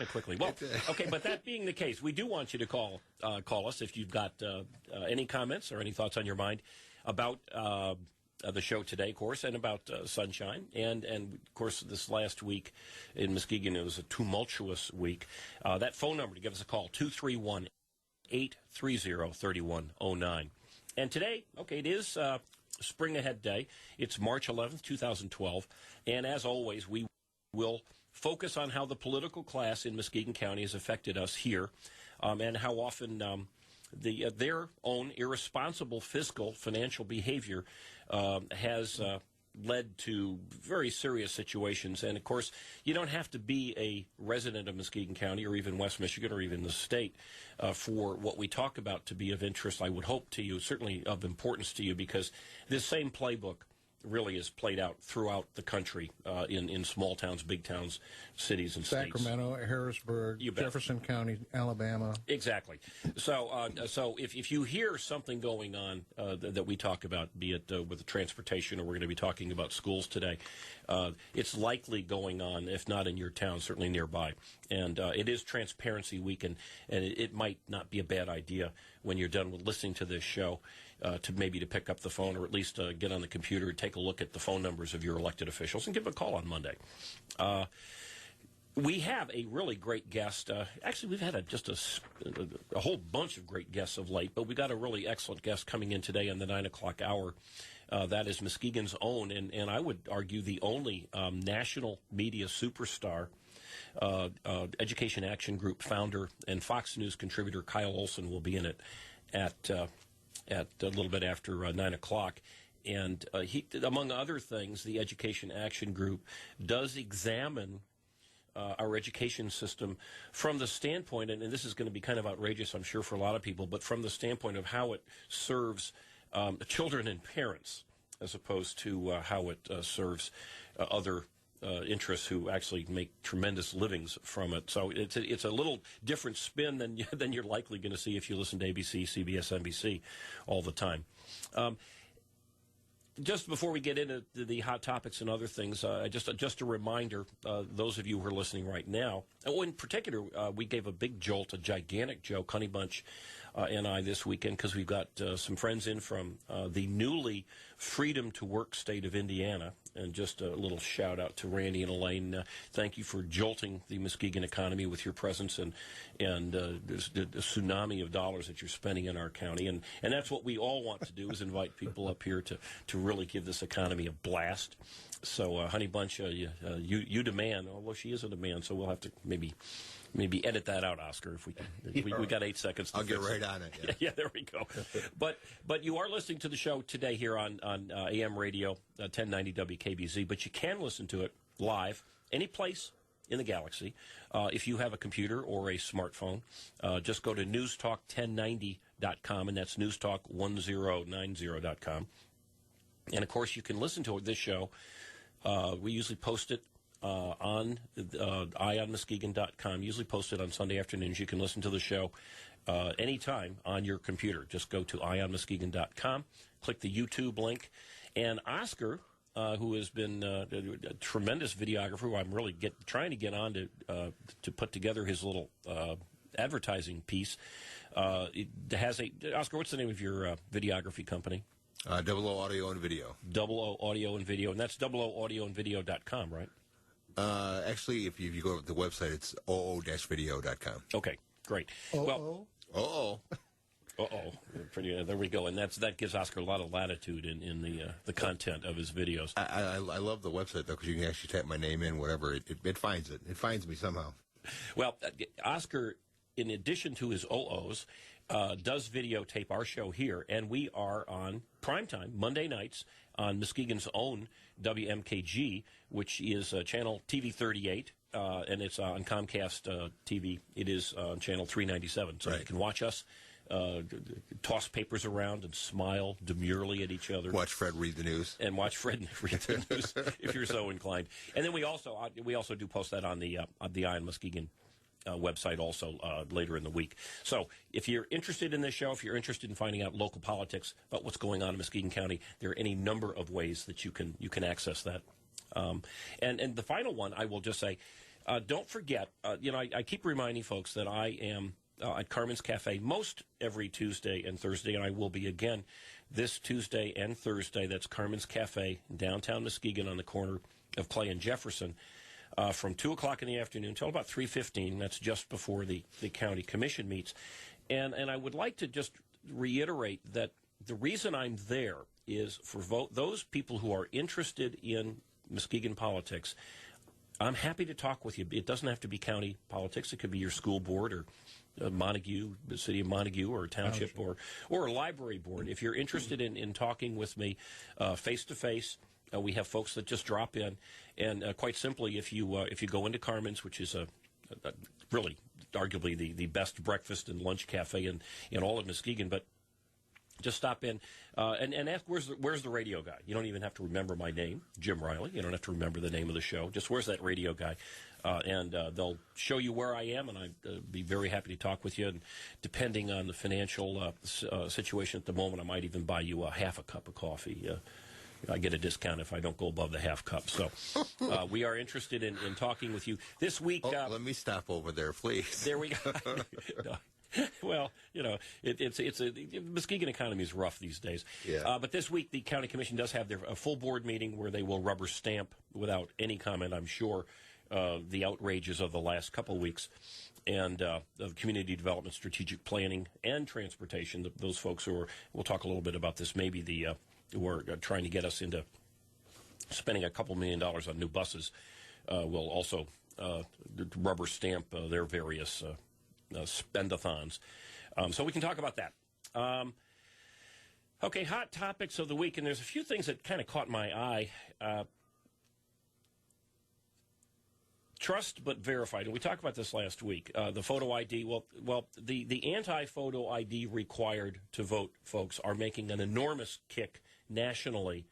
quickly. Well, okay, but that being the case, we do want you to call us if you've got any comments or any thoughts on your mind about the show today, of course, and about sunshine. And, of course, this last week in Muskegon, it was a tumultuous week. That phone number to give us a call, 231-830-3109. And today, okay, it is Spring Ahead Day. It's March 11th, 2012. And as always, we will focus on how the political class in Muskegon County has affected us here, and how often their own irresponsible fiscal financial behavior has led to very serious situations. And, of course, you don't have to be a resident of Muskegon County or even West Michigan or even the state for what we talk about to be of interest, I would hope, to you, certainly of importance to you, because this same playbook really is played out throughout the country in small towns, big towns, cities, and states. Sacramento, Harrisburg, Jefferson County, Alabama. Exactly. So if you hear something going on that we talk about, be it with the transportation, or we're going to be talking about schools today, it's likely going on, if not in your town, certainly nearby. And it is Transparency Week, and it might not be a bad idea when you're done with listening to this show to pick up the phone, or at least get on the computer and take a look at the phone numbers of your elected officials and give them a call on Monday. We have a really great guest. Actually, we've had just a whole bunch of great guests of late, but we got a really excellent guest coming in today on the 9 o'clock hour. That is Muskegon's own, and I would argue the only national media superstar, Education Action Group founder and Fox News contributor Kyle Olson will be in it at a little bit after 9 o'clock. And he, among other things, the Education Action Group does examine our education system from the standpoint, and this is going to be kind of outrageous, I'm sure, for a lot of people, but from the standpoint of how it serves children and parents, as opposed to how it serves other interests who actually make tremendous livings from it. So it's a little different spin than you're likely going to see if you listen to ABC, CBS, NBC all the time. Just before we get into the hot topics and other things, just a reminder, those of you who are listening right now, in particular, we gave a big jolt, a gigantic joke, Honey Bunch and I, this weekend, because we've got some friends in from the newly Freedom to Work state of Indiana. And just a little shout out to Randy and Elaine. Thank you for jolting the Muskegon economy with your presence and the tsunami of dollars that you're spending in our county. And that's what we all want to do, is invite people up here to really give this economy a blast. So, Honey Bunch, you demand, although she isn't a man, so we'll have to maybe edit that out, Oscar, if we can. We got 8 seconds to I'll get right on it. Yeah, there we go. But you are listening to the show today here on AM radio, 1090 WKBZ, but you can listen to it live any place in the galaxy. If you have a computer or a smartphone, just go to newstalk1090.com, and that's newstalk1090.com. And, of course, you can listen to this show. We usually post it on EyeOnMuskegon.com, usually posted on Sunday afternoons. You can listen to the show anytime on your computer. Just go to EyeOnMuskegon.com, click the YouTube link, and Oscar, who has been a tremendous videographer, who I'm really trying to get on to put together his little advertising piece, Oscar, what's the name of your videography company? Double O Audio and Video. Double O Audio and Video, and that's doubleoaudioandvideo.com, right? Actually, if you go to the website, it's oo-video.com. Okay, great. Well, there we go. And that gives Oscar a lot of latitude in the content of his videos. I love the website, though, because you can actually type my name in, whatever. It finds it. It finds me somehow. Well, Oscar, in addition to his OOs, does videotape our show here, and we are on primetime Monday nights on Muskegon's own WMKG, which is channel TV 38, and it's on Comcast TV. It is on channel 397, so right. You can watch us toss papers around and smile demurely at each other. Watch Fred read the news. And watch Fred read the news if you're so inclined. And then we also do post that on the Eye on Muskegon website also later in the week. So if you're interested in this show, if you're interested in finding out local politics about what's going on in Muskegon County, there are any number of ways that you can access that. And the final one, I will just say, Don't forget, I keep reminding folks that I am at Carmen's Cafe most every Tuesday and Thursday, and I will be again this Tuesday and Thursday. That's Carmen's Cafe in downtown Muskegon on the corner of Clay and Jefferson from 2 o'clock in the afternoon till about 3:15. That's just before the county commission meets. And I would like to just reiterate that the reason I'm there is for those people who are interested in Muskegon politics. I'm happy to talk with you. It doesn't have to be county politics. It could be your school board or Montague, the city of Montague, or a township, or a library board. If you're interested in talking with me face-to-face, we have folks that just drop in. And quite simply, if you go into Carmen's, which is really arguably the best breakfast and lunch cafe in all of Muskegon, but just stop in and ask, where's the radio guy? You don't even have to remember my name, Jim Riley. You don't have to remember the name of the show. Just where's that radio guy? And they'll show you where I am, and I'd be very happy to talk with you. And depending on the financial situation at the moment, I might even buy you half a cup of coffee. I get a discount if I don't go above the half cup. So we are interested in talking with you this week. Let me stop over there, please. There we go. No. Well, the Muskegon economy is rough these days. Yeah. But this week, the county commission does have a full board meeting where they will rubber stamp, without any comment, I'm sure, the outrages of the last couple of weeks, and of community development, strategic planning, and transportation. Those folks we'll talk a little bit about this, maybe who are trying to get us into spending a couple $1 million on new buses, will also rubber stamp their various spend-a-thons. So we can talk about that. Okay, hot topics of the week, and there's a few things that kind of caught my eye. Trust but verified, and we talked about this last week. The photo ID, the anti-photo ID required to vote folks are making an enormous kick nationally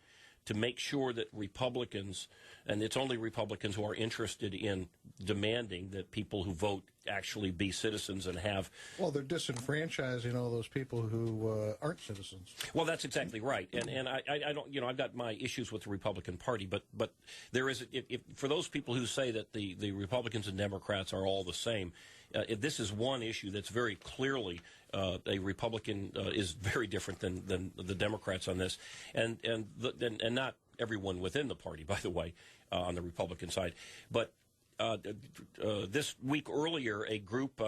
to make sure that Republicans, and it's only Republicans who are interested in demanding that people who vote actually be citizens and have... Well, they're disenfranchising all those people who aren't citizens. Well, that's exactly right. And I don't, I've got my issues with the Republican Party, but there is, for those people who say that the Republicans and Democrats are all the same, this is one issue that's very clearly a Republican is very different than the Democrats on this, and not everyone within the party, by the way, on the Republican side. But this week earlier, a group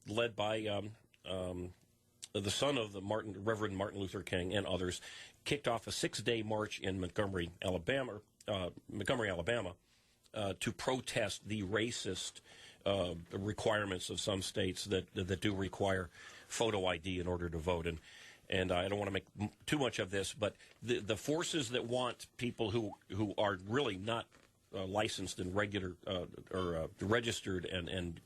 led by the son of the Reverend Martin Luther King and others kicked off a 6-day march in Montgomery, Alabama, to protest the racist requirements of some states that do require photo ID in order to vote. And I don't want to make too much of this, but the forces that want people who are really not licensed and regular or registered and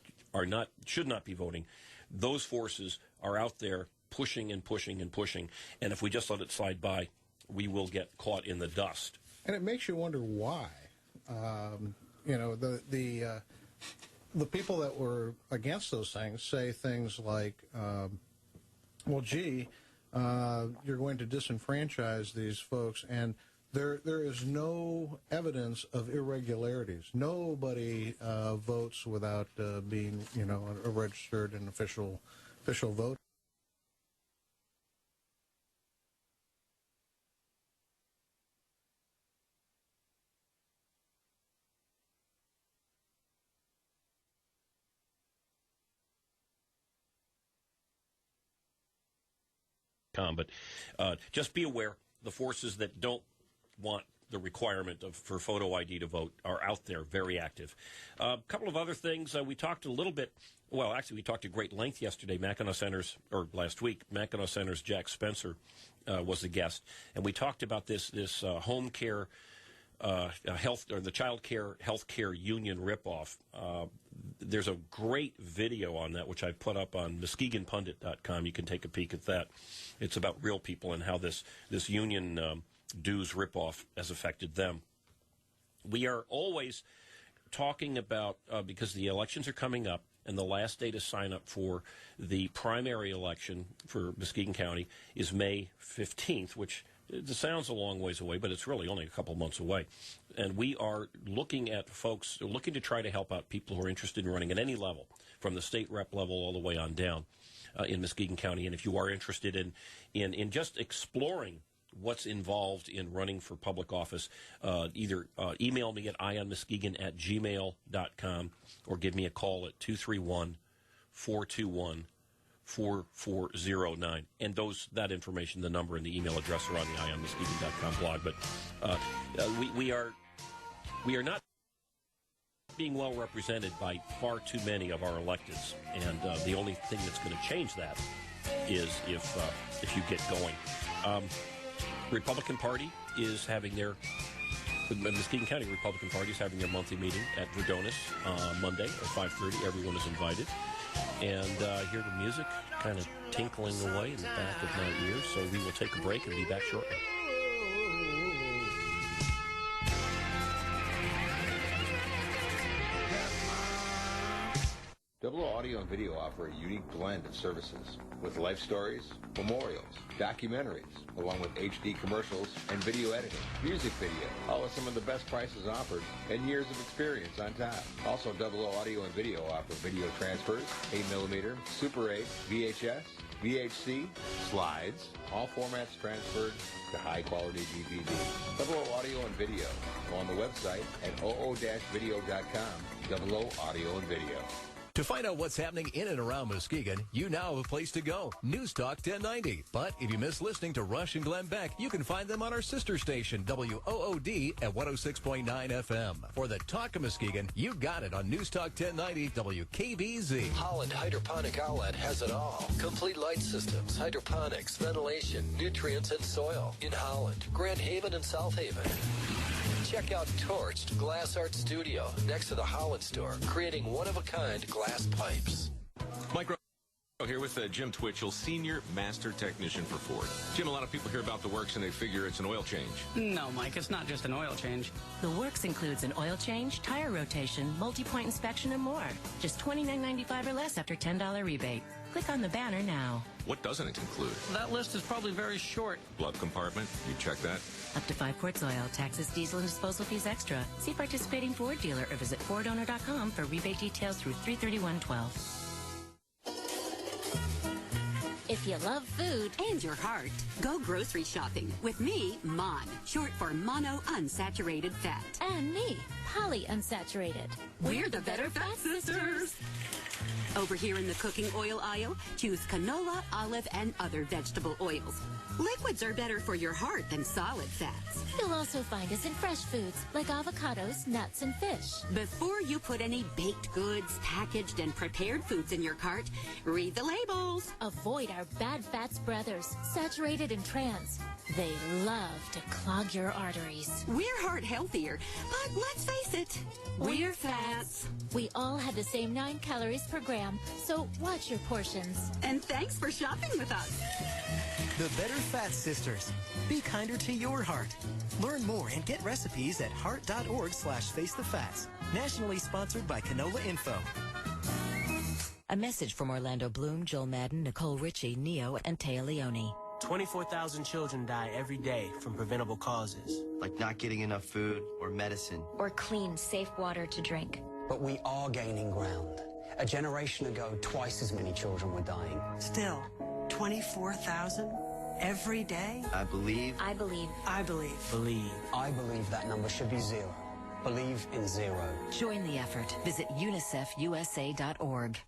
should not be voting, those forces are out there pushing and pushing and pushing. And if we just let it slide by, we will get caught in the dust. And it makes you wonder why. The people that were against those things say things like, well, gee, you're going to disenfranchise these folks, and there is no evidence of irregularities. Nobody votes without being, a registered and official voter. But just be aware, the forces that don't want the requirement for photo ID to vote are out there, very active. A couple of other things. We talked a little bit, well, actually we talked at great length yesterday, last week, Mackinac Center's Jack Spencer was the guest, and we talked about this home care the child care health care union ripoff. There's a great video on that, which I put up on MuskegonPundit.com. You can take a peek at that. It's about real people and how this union dues ripoff has affected them. We are always talking about, because the elections are coming up, and the last day to sign up for the primary election for Muskegon County is May 15th, which It sounds a long ways away, but it's really only a couple months away. And we are looking at folks, looking to try to help out people who are interested in running at any level, from the state rep level all the way on down in Muskegon County. And if you are interested in just exploring what's involved in running for public office, either email me at EyeOnMuskegon@gmail.com or give me a call at 231-421-4409. And that information, the number and the email address are on the EyeOnMuskegon.com blog. But we are not being well represented by far too many of our electeds. And the only thing that's going to change that is if you get going. Republican Party is having the Muskegon County Republican Party is having their monthly meeting at Verdonis Monday at 5:30. Everyone is invited. And hear the music kind of tinkling away in the back of my ears. So we will take a break and be back shortly. Double O Audio and Video offer a unique blend of services with life stories, memorials, documentaries, along with HD commercials and video editing, music video, all with some of the best prices offered and years of experience on top. Also, Double O Audio and Video offer video transfers, 8mm, Super 8, VHS, VHC, slides, all formats transferred to high-quality DVD. Double O Audio and Video. Go on the website at oo-video.com. Double O Audio and Video. To find out what's happening in and around Muskegon, you now have a place to go. News Talk 1090. But if you miss listening to Rush and Glenn Beck, you can find them on our sister station, WOOD at 106.9 FM. For the Talk of Muskegon, you got it on News Talk 1090 WKVZ. Holland Hydroponic Outlet has it all. Complete light systems, hydroponics, ventilation, nutrients, and soil. In Holland, Grand Haven, and South Haven. Check out Torched Glass Art Studio next to the Holland store, creating one-of-a-kind glass pipes. Mike here with Jim Twitchell, Senior Master Technician for Ford. Jim, a lot of people hear about the works and they figure it's an oil change. No, Mike, it's not just an oil change. The works includes an oil change, tire rotation, multi-point inspection, and more. Just $29.95 or less after $10 rebate. Click on the banner now. What doesn't it include? That list is probably very short. Glove compartment, you check that? Up to 5 quarts oil, taxes, diesel, and disposal fees extra. See participating Ford dealer or visit FordOwner.com for rebate details through 3/31/12. If you love food and your heart, go grocery shopping with me, MON, short for mono unsaturated fat. And me, polyunsaturated. We're the Better Fat Sisters. Over here in the cooking oil aisle, choose canola, olive, and other vegetable oils. Liquids are better for your heart than solid fats. You'll also find us in fresh foods like avocados, nuts, and fish. Before you put any baked goods, packaged, and prepared foods in your cart, read the labels. Avoid our bad fats brothers, saturated and trans. They love to clog your arteries. We're heart healthier, but let's face it, we're fats. We all have the same 9 calories per gram, so watch your portions. And thanks for shopping with us. The Better Fat Sisters. Be kinder to your heart. Learn more and get recipes at heart.org/facethefats. Nationally sponsored by Canola Info. A message from Orlando Bloom, Joel Madden, Nicole Ritchie, Neo, and Taya Leone. 24,000 children die every day from preventable causes. Like not getting enough food or medicine. Or clean, safe water to drink. But we are gaining ground. A generation ago, twice as many children were dying. Still, 24,000 every day? I believe. I believe. I believe. Believe. I believe that number should be 0. Believe in 0. Join the effort. Visit unicefusa.org.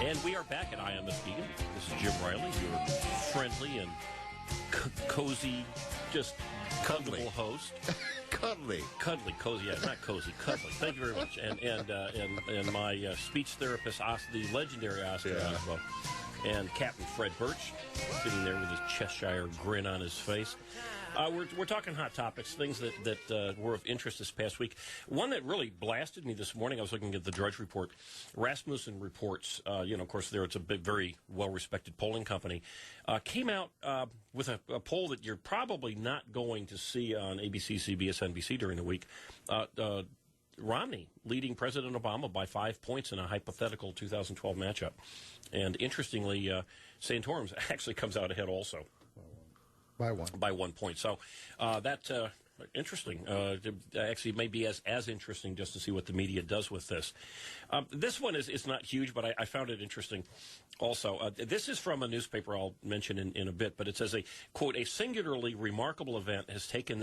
And we are back at EyeOnMuskegon. This is Jim Riley, your friendly and cozy, just cuddly host. Cuddly, cozy, yeah, not cozy, cuddly. Thank you very much. And my speech therapist, the legendary Oscar Osmo, and Captain Fred Birch, sitting there with his Cheshire grin on his face. We're talking hot topics, things that were of interest this past week. One that really blasted me this morning, I was looking at the Drudge Report. Rasmussen Reports, of course, it's a big, very well-respected polling company, came out with a poll that you're probably not going to see on ABC, CBS, NBC during the week. Romney leading President Obama by 5 points in a hypothetical 2012 matchup. And interestingly, Santorum's actually comes out ahead also. By 1. By 1 point. So that's interesting. Actually, it may be as interesting just to see what the media does with this. This one is not huge, but I found it interesting also. This is from a newspaper I'll mention in a bit, but it says, quote, a singularly remarkable event has taken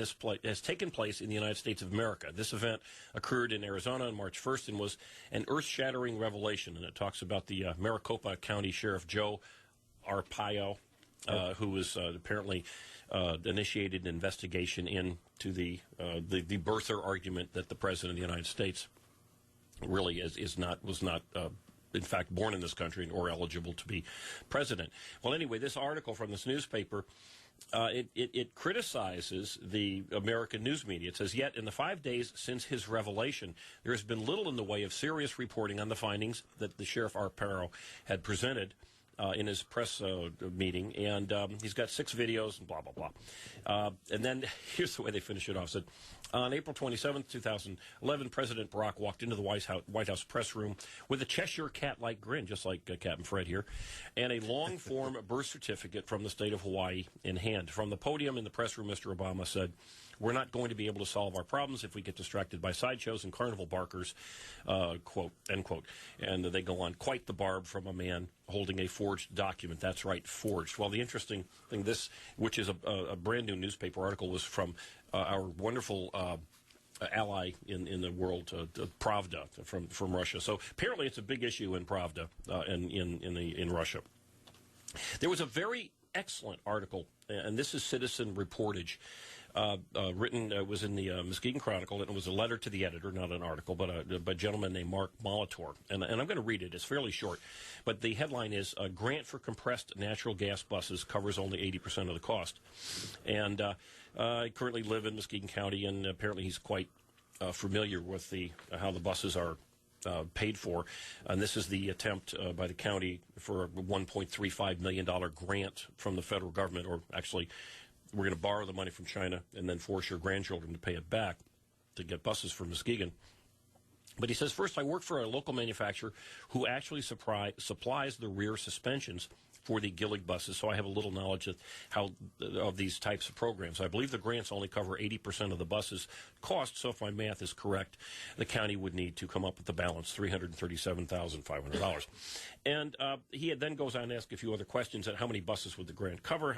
place in the United States of America. This event occurred in Arizona on March 1st and was an earth-shattering revelation. And it talks about the Maricopa County Sheriff Joe Arpaio, who was apparently initiated an investigation into the birther argument that the President of the United States really was not in fact born in this country or eligible to be president. Well, anyway, this article from this newspaper, it criticizes the American news media. It says, yet in the 5 days since his revelation, there has been little in the way of serious reporting on the findings that the Sheriff Arpaio had presented in his press meeting, and he's got 6 videos and blah, blah, blah. And then here's the way they finish it off. It said, on April 27, 2011, President Barack walked into the White House press room with a Cheshire cat-like grin, just like Captain Fred here, and a long-form birth certificate from the state of Hawaii in hand. From the podium in the press room, Mr. Obama said, we're not going to be able to solve our problems if we get distracted by sideshows and carnival barkers, quote, end quote. And they go on, quite the barb from a man holding a forged document. That's right, forged. Well, the interesting thing, this, which is a brand new newspaper article, was from our wonderful ally in the world, Pravda, from Russia. So apparently it's a big issue in Pravda in Russia. There was a very excellent article, and this is citizen reportage, written, was in the Muskegon Chronicle, and it was a letter to the editor, not an article, but by a gentleman named Mark Molitor. And I'm going to read it. It's fairly short. But the headline is, Grant for Compressed Natural Gas Buses Covers Only 80% of the Cost. And I currently live in Muskegon County, and apparently he's quite familiar with how the buses are paid for. And this is the attempt by the county for a $1.35 million grant from the federal government, or actually we're going to borrow the money from China and then force your grandchildren to pay it back to get buses for Muskegon. But he says, first, I work for a local manufacturer who actually supplies the rear suspensions for the Gillig buses, so I have a little knowledge of these types of programs. I believe the grants only cover 80% of the bus's cost, so if my math is correct, the county would need to come up with the balance, $337,500. And he then goes on to ask a few other questions at how many buses would the grant cover,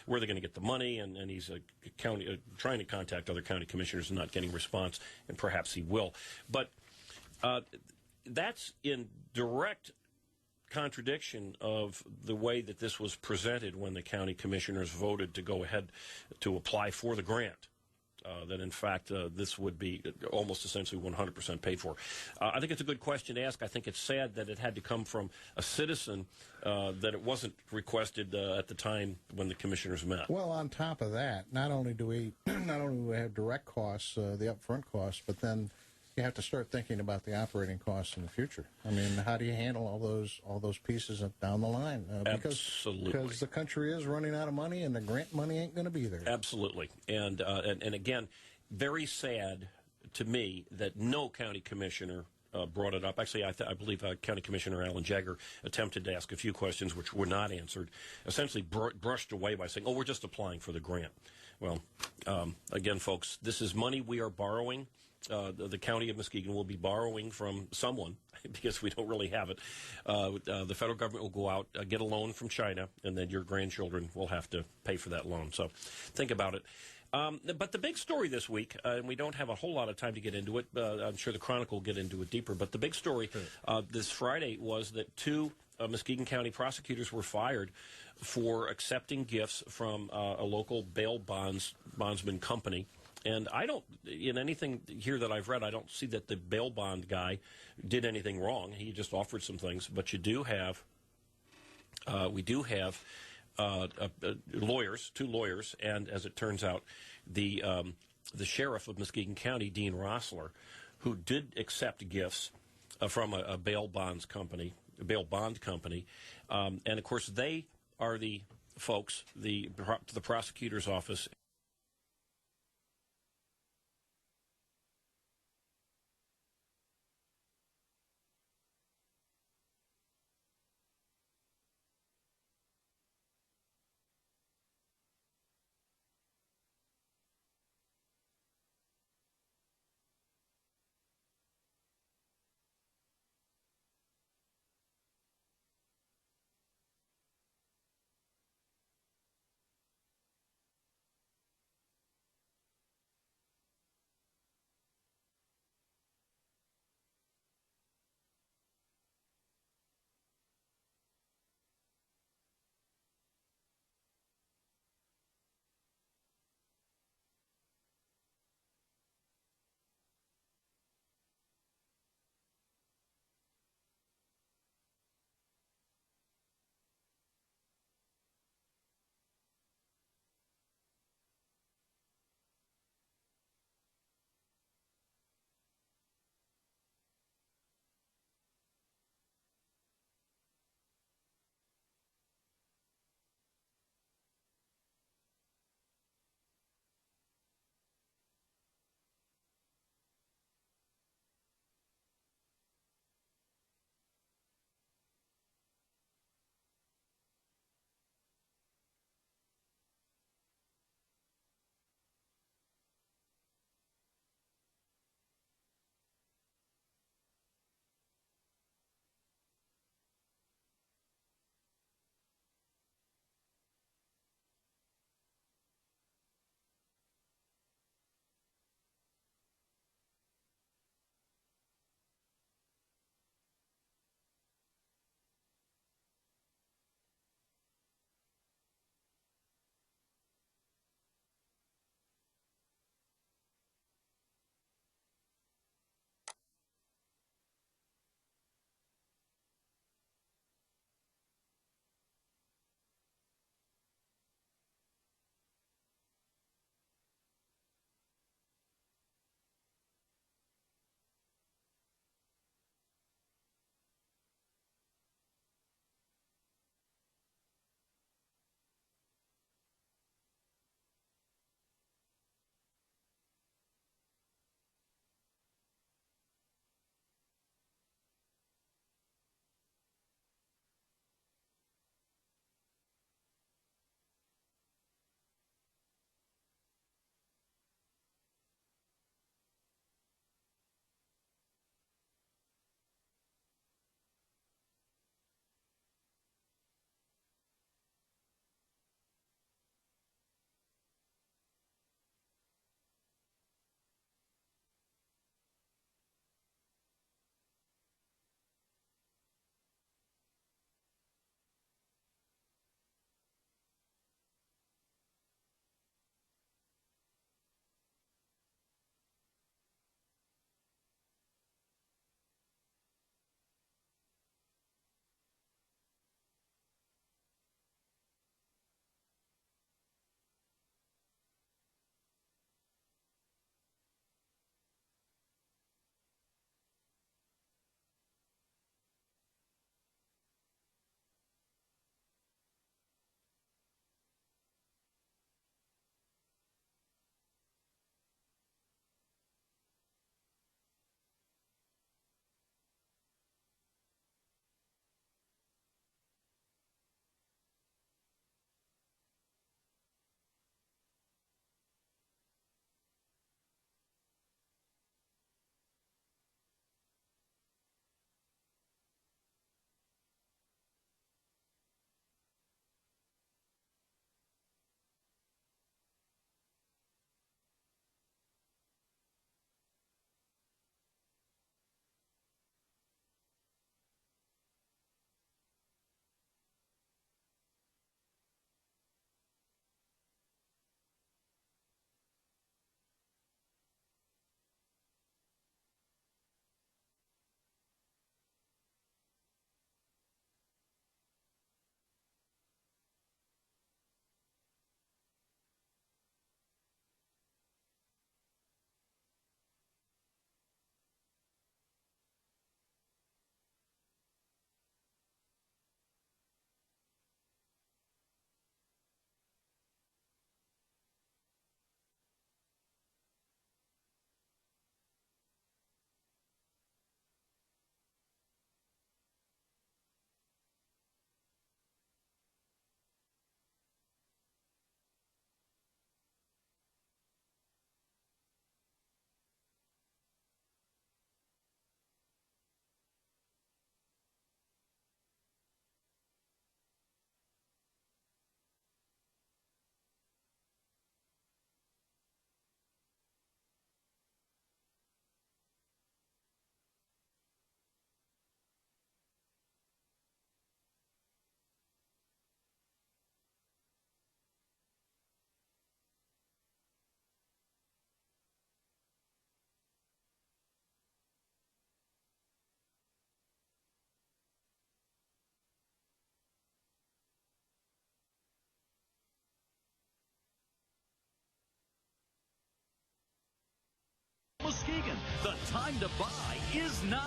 where they're going to get the money, and he's trying to contact other county commissioners and not getting response, and perhaps he will. But that's in direct contradiction of the way that this was presented when the county commissioners voted to go ahead to apply for the grant. That in fact this would be almost essentially 100% paid for. I think it's a good question to ask. I think it's sad that it had to come from a citizen, that it wasn't requested at the time when the commissioners met. Well, on top of that, not only do we have direct costs, the upfront costs, but then you have to start thinking about the operating costs in the future. I mean, how do you handle all those pieces down the line? Absolutely. Because the country is running out of money, and the grant money ain't going to be there. Absolutely. And again, very sad to me that no county commissioner brought it up. Actually, I believe County Commissioner Alan Jagger attempted to ask a few questions which were not answered, essentially brushed away by saying, oh, we're just applying for the grant. Well, again, folks, this is money we are borrowing. The county of Muskegon will be borrowing from someone because we don't really have it. The federal government will go out, get a loan from China, and then your grandchildren will have to pay for that loan. So think about it. But the big story this week, and we don't have a whole lot of time to get into it, I'm sure the Chronicle will get into it deeper, but the big story this Friday was that 2 Muskegon County prosecutors were fired for accepting gifts from a local bail bondsman company. And I don't, in anything here that I've read, I don't see that the bail bond guy did anything wrong. He just offered some things. But we do have lawyers, 2 lawyers, and as it turns out, the sheriff of Muskegon County, Dean Rossler, who did accept gifts from a bail bond company, and of course they are the folks, the prosecutor's office. The time to buy is now.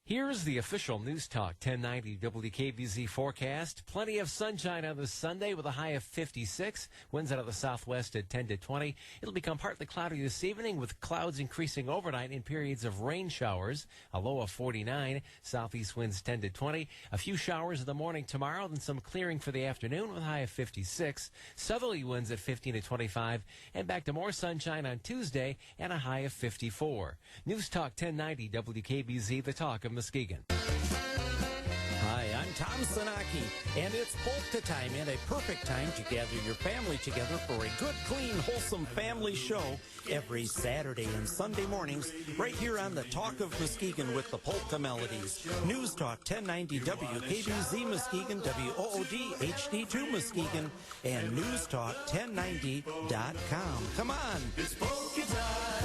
Here's the official News Talk 1090 WKBZ forecast. Plenty of sunshine on this Sunday with a high of 56. Winds out of the southwest at 10 to 20. It'll become partly cloudy this evening with clouds increasing overnight in periods of rain showers. A low of 49. Southeast winds 10 to 20. A few showers in the morning tomorrow, then some clearing for the afternoon with a high of 56. Southerly winds at 15 to 25. And back to more sunshine on Tuesday and a high of 54. News Talk 1090 WKBZ, the talk of Muskegon. Hi, I'm Tom Sanaki, and it's polka time, and a perfect time to gather your family together for a good, clean, wholesome family show every Saturday and Sunday mornings right here on the Talk of Muskegon with the Polka Melodies. News Talk 1090 WKBZ Muskegon, WOOD HD2 Muskegon, and NewsTalk1090.com. Come on. It's polka time,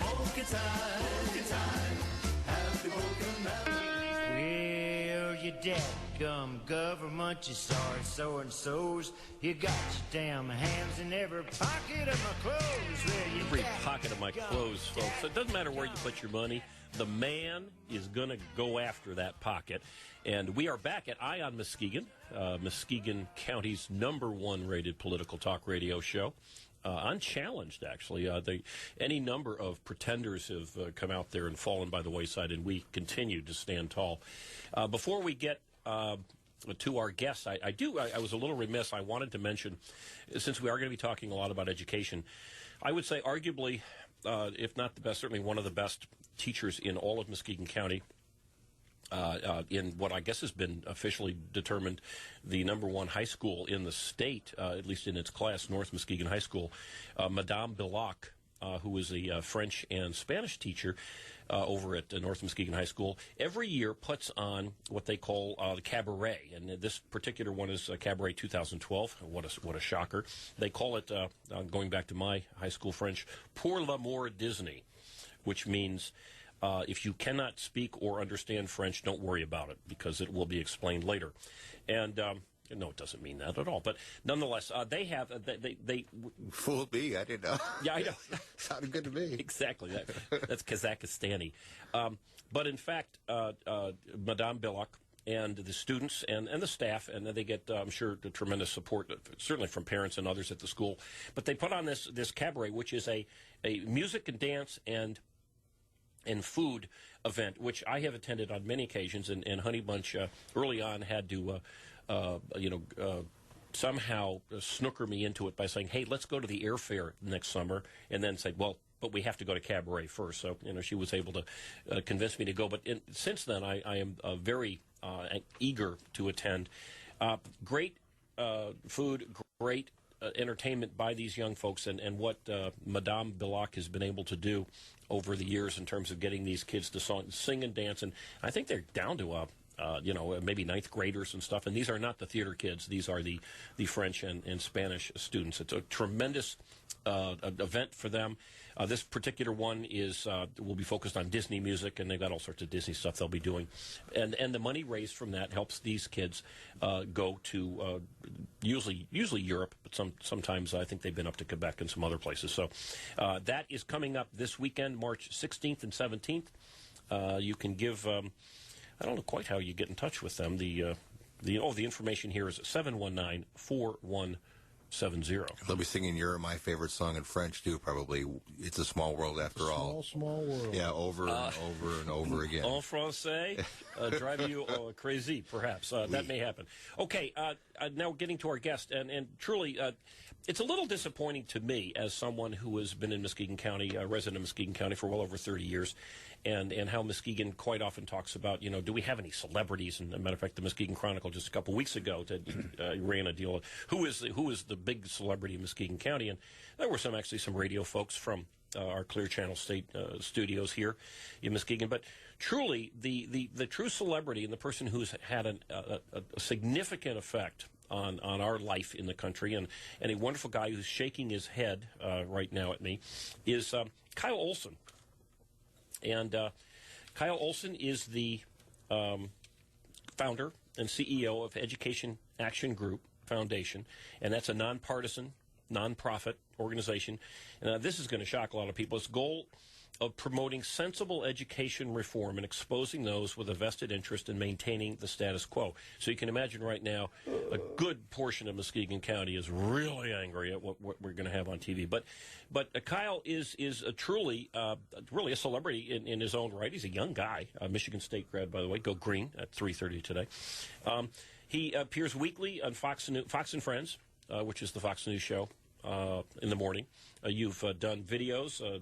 polka time, polka time. Happy polka melody. Well, you dadgum government, you sorry so-and-sos. You got your damn hands in every pocket of my clothes. Well, Every pocket of my clothes, folks. It doesn't matter where you put your money. The man is going to go after that pocket. And we are back at EyeOnMuskegon, Muskegon County's #1 rated political talk radio show. Unchallenged, actually. Any number of pretenders have come out there and fallen by the wayside, and we continue to stand tall. Before we get to our guests, I was a little remiss. I wanted to mention, since we are going to be talking a lot about education, I would say arguably, if not the best, certainly one of the best teachers in all of Muskegon County, in what I guess has been officially determined the #1 high school in the state, at least in its class, North Muskegon High School, Madame Biloc, who is a French and Spanish teacher over at North Muskegon High School, every year puts on what they call the cabaret, and this particular one is Cabaret 2012. What a shocker! They call it, going back to my high school French, Pour l'amour Disney, which means if you cannot speak or understand French, don't worry about it, because it will be explained later. And no, it doesn't mean that at all. But nonetheless, they have they fooled me. I didn't know. Yeah, I know. Sounded good to me. Exactly. That's Kazakhstani. But in fact, Madame Biloc and the students and the staff, and they get, I'm sure, the tremendous support, certainly from parents and others at the school. But they put on this cabaret, which is a music and dance and food event, which I have attended on many occasions, and Honey Bunch early on had to, somehow snooker me into it by saying, hey, let's go to the airfare next summer, and then say, well, but we have to go to Cabaret first. So, she was able to convince me to go. But since then, I am very eager to attend. Great food, great entertainment by these young folks, and what Madame Billock has been able to do over the years in terms of getting these kids to sing and dance. And I think they're down to maybe ninth graders and stuff. And these are not the theater kids. These are the French and Spanish students. It's a tremendous event for them. This particular one will be focused on Disney music, and they've got all sorts of Disney stuff they'll be doing. And the money raised from that helps these kids go to usually Europe, but sometimes I think they've been up to Quebec and some other places. So that is coming up this weekend, March 16th and 17th. You can give, I don't know quite how you get in touch with them. The information here is 719-4170. They'll be singing my favorite song in French, too, probably. It's a small world after all. Small world. Yeah, over and over and over again. En français, drive you crazy, perhaps. That may happen. Okay, now getting to our guest, and truly, it's a little disappointing to me as someone who has been in Muskegon County, a resident of Muskegon County for well over 30 years, and how Muskegon quite often talks about, do we have any celebrities? And as a matter of fact, the Muskegon Chronicle just a couple weeks ago ran a deal of who is the big celebrity in Muskegon County, and there were some radio folks from our Clear Channel State studios here in Muskegon. But truly, the true celebrity and the person who's had a significant effect on our life in the country, and a wonderful guy who's shaking his head right now at me, is Kyle Olson. And Kyle Olson is the founder and CEO of Education Action Group Foundation, and that's a nonpartisan, nonprofit organization. And this is going to shock a lot of people. Its goal of promoting sensible education reform and exposing those with a vested interest in maintaining the status quo. So you can imagine right now a good portion of Muskegon County is really angry at what we're going to have on TV. But Kyle is truly a celebrity in his own right. He's a young guy, a Michigan State grad, by the way. Go Green at 3:30 today. He appears weekly on Fox and Friends, which is the Fox News show. In the morning. You've done videos, a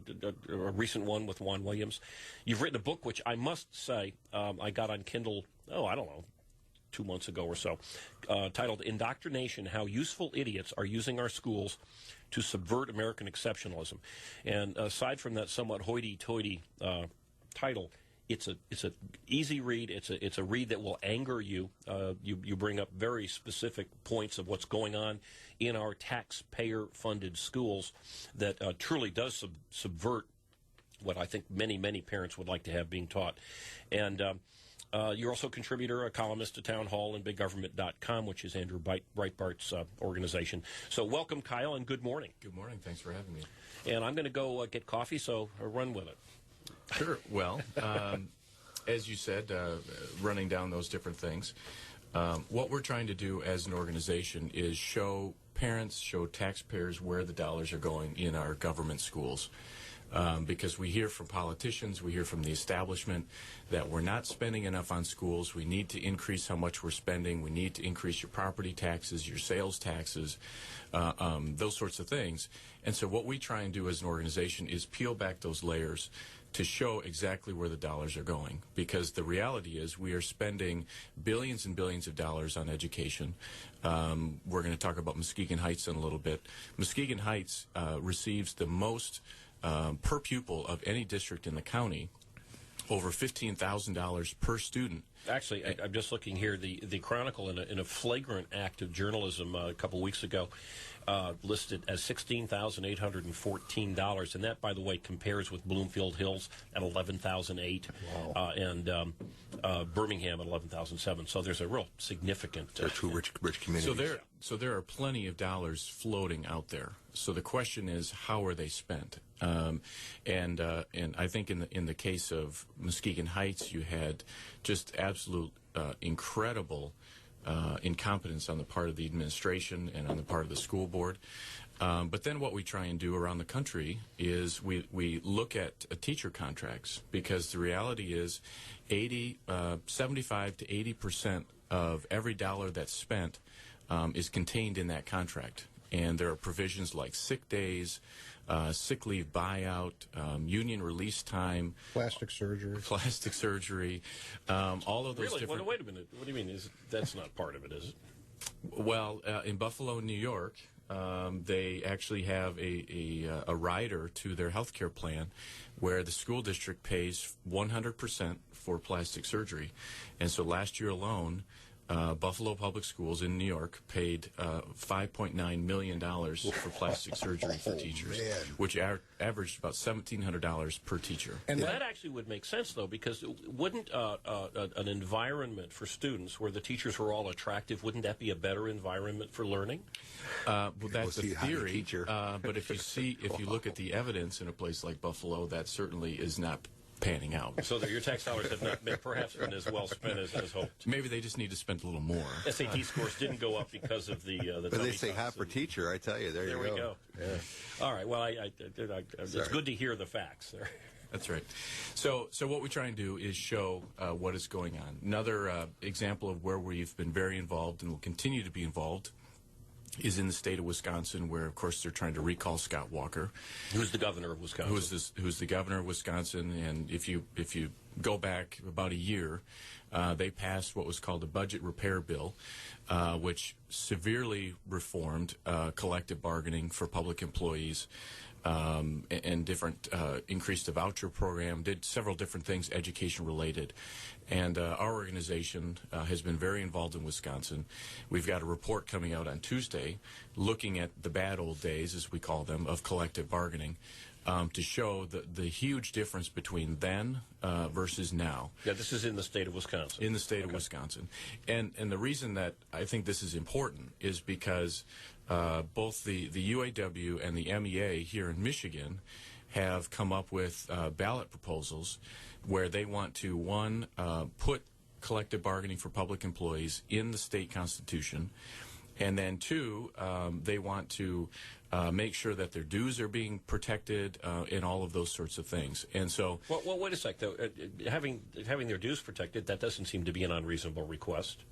recent one with Juan Williams. You've written a book, which I must say I got on Kindle, 2 months ago or so, titled Indoctrination, How Useful Idiots Are Using Our Schools to Subvert American Exceptionalism. And aside from that somewhat hoity-toity title, it's a easy read. It's a read that will anger you. You bring up very specific points of what's going on in our taxpayer-funded schools that truly does subvert what I think many parents would like to have being taught. And you're also a contributor, a columnist to Town Hall and BigGovernment.com, which is Andrew Breitbart's organization. So welcome, Kyle, and good morning. Good morning. Thanks for having me. And I'm going to go get coffee, so run with it. Sure. Well, as you said, running down those different things, what we're trying to do as an organization is show parents, show taxpayers where the dollars are going in our government schools. Because we hear from politicians, we hear from the establishment that we're not spending enough on schools. We need to increase how much we're spending. We need to increase your property taxes, your sales taxes, those sorts of things. And so what we try and do as an organization is peel back those layers to show exactly where the dollars are going. Because the reality is we are spending billions and billions of dollars on education. We're going to talk about Muskegon Heights in a little bit. Muskegon Heights receives the most per pupil of any district in the county, over $15,000 per student. Actually, I'm just looking here. The Chronicle, in a flagrant act of journalism a couple weeks ago, listed as $16,814, and that, by the way, compares with Bloomfield Hills at $11,008, and Birmingham at $11,007. So there's a real significant. They're two rich communities. So there are plenty of dollars floating out there. So the question is, how are they spent? And I think in the case of Muskegon Heights, you had just absolute incredible incompetence on the part of the administration and on the part of the school board. But then what we try and do around the country is we look at teacher contracts, because the reality is 75 to 80% of every dollar that's spent is contained in that contract. And there are provisions like sick days, sick leave buyout, union release time, plastic surgery, all of those really? different. Well, wait a minute. What do you mean? That's not part of it, is it? Well, in Buffalo, New York, they actually have a rider to their health care plan where the school district pays 100% for plastic surgery. And so last year alone, Buffalo Public Schools in New York paid $5.9 million for plastic surgery for teachers, which averaged about $1,700 per teacher. And that actually would make sense, though, because wouldn't an environment for students where the teachers were all attractive, wouldn't that be a better environment for learning? Well, that's a theory, but if you look at the evidence in a place like Buffalo, that certainly is not panning out. So that your tax dollars have not perhaps been as well spent as hoped. Maybe they just need to spend a little more. SAT scores didn't go up because of the But they say half per teacher, I tell you. There you go. There we go. Yeah. All right. Well, it's good to hear the facts there. That's right. So what we try and do is show what is going on. Another example of where we've been very involved and will continue to be involved is in the state of Wisconsin, where, of course, they're trying to recall Scott Walker. Who's the governor of Wisconsin? Who's the governor of Wisconsin, and if you go back about a year, they passed what was called a budget repair bill, which severely reformed collective bargaining for public employees, and different increased the voucher program, did several different things education related. And our organization has been very involved in Wisconsin. We've got a report coming out on Tuesday looking at the bad old days, as we call them, of collective bargaining, to show the huge difference between then versus now. Yeah, this is in the state of Wisconsin. In the state of Wisconsin. And the reason that I think this is important is because both the UAW and the MEA here in Michigan have come up with ballot proposals where they want to, one, put collective bargaining for public employees in the state constitution, and then two, they want to make sure that their dues are being protected and all of those sorts of things. And so, well, wait a sec, though. Having their dues protected, that doesn't seem to be an unreasonable request.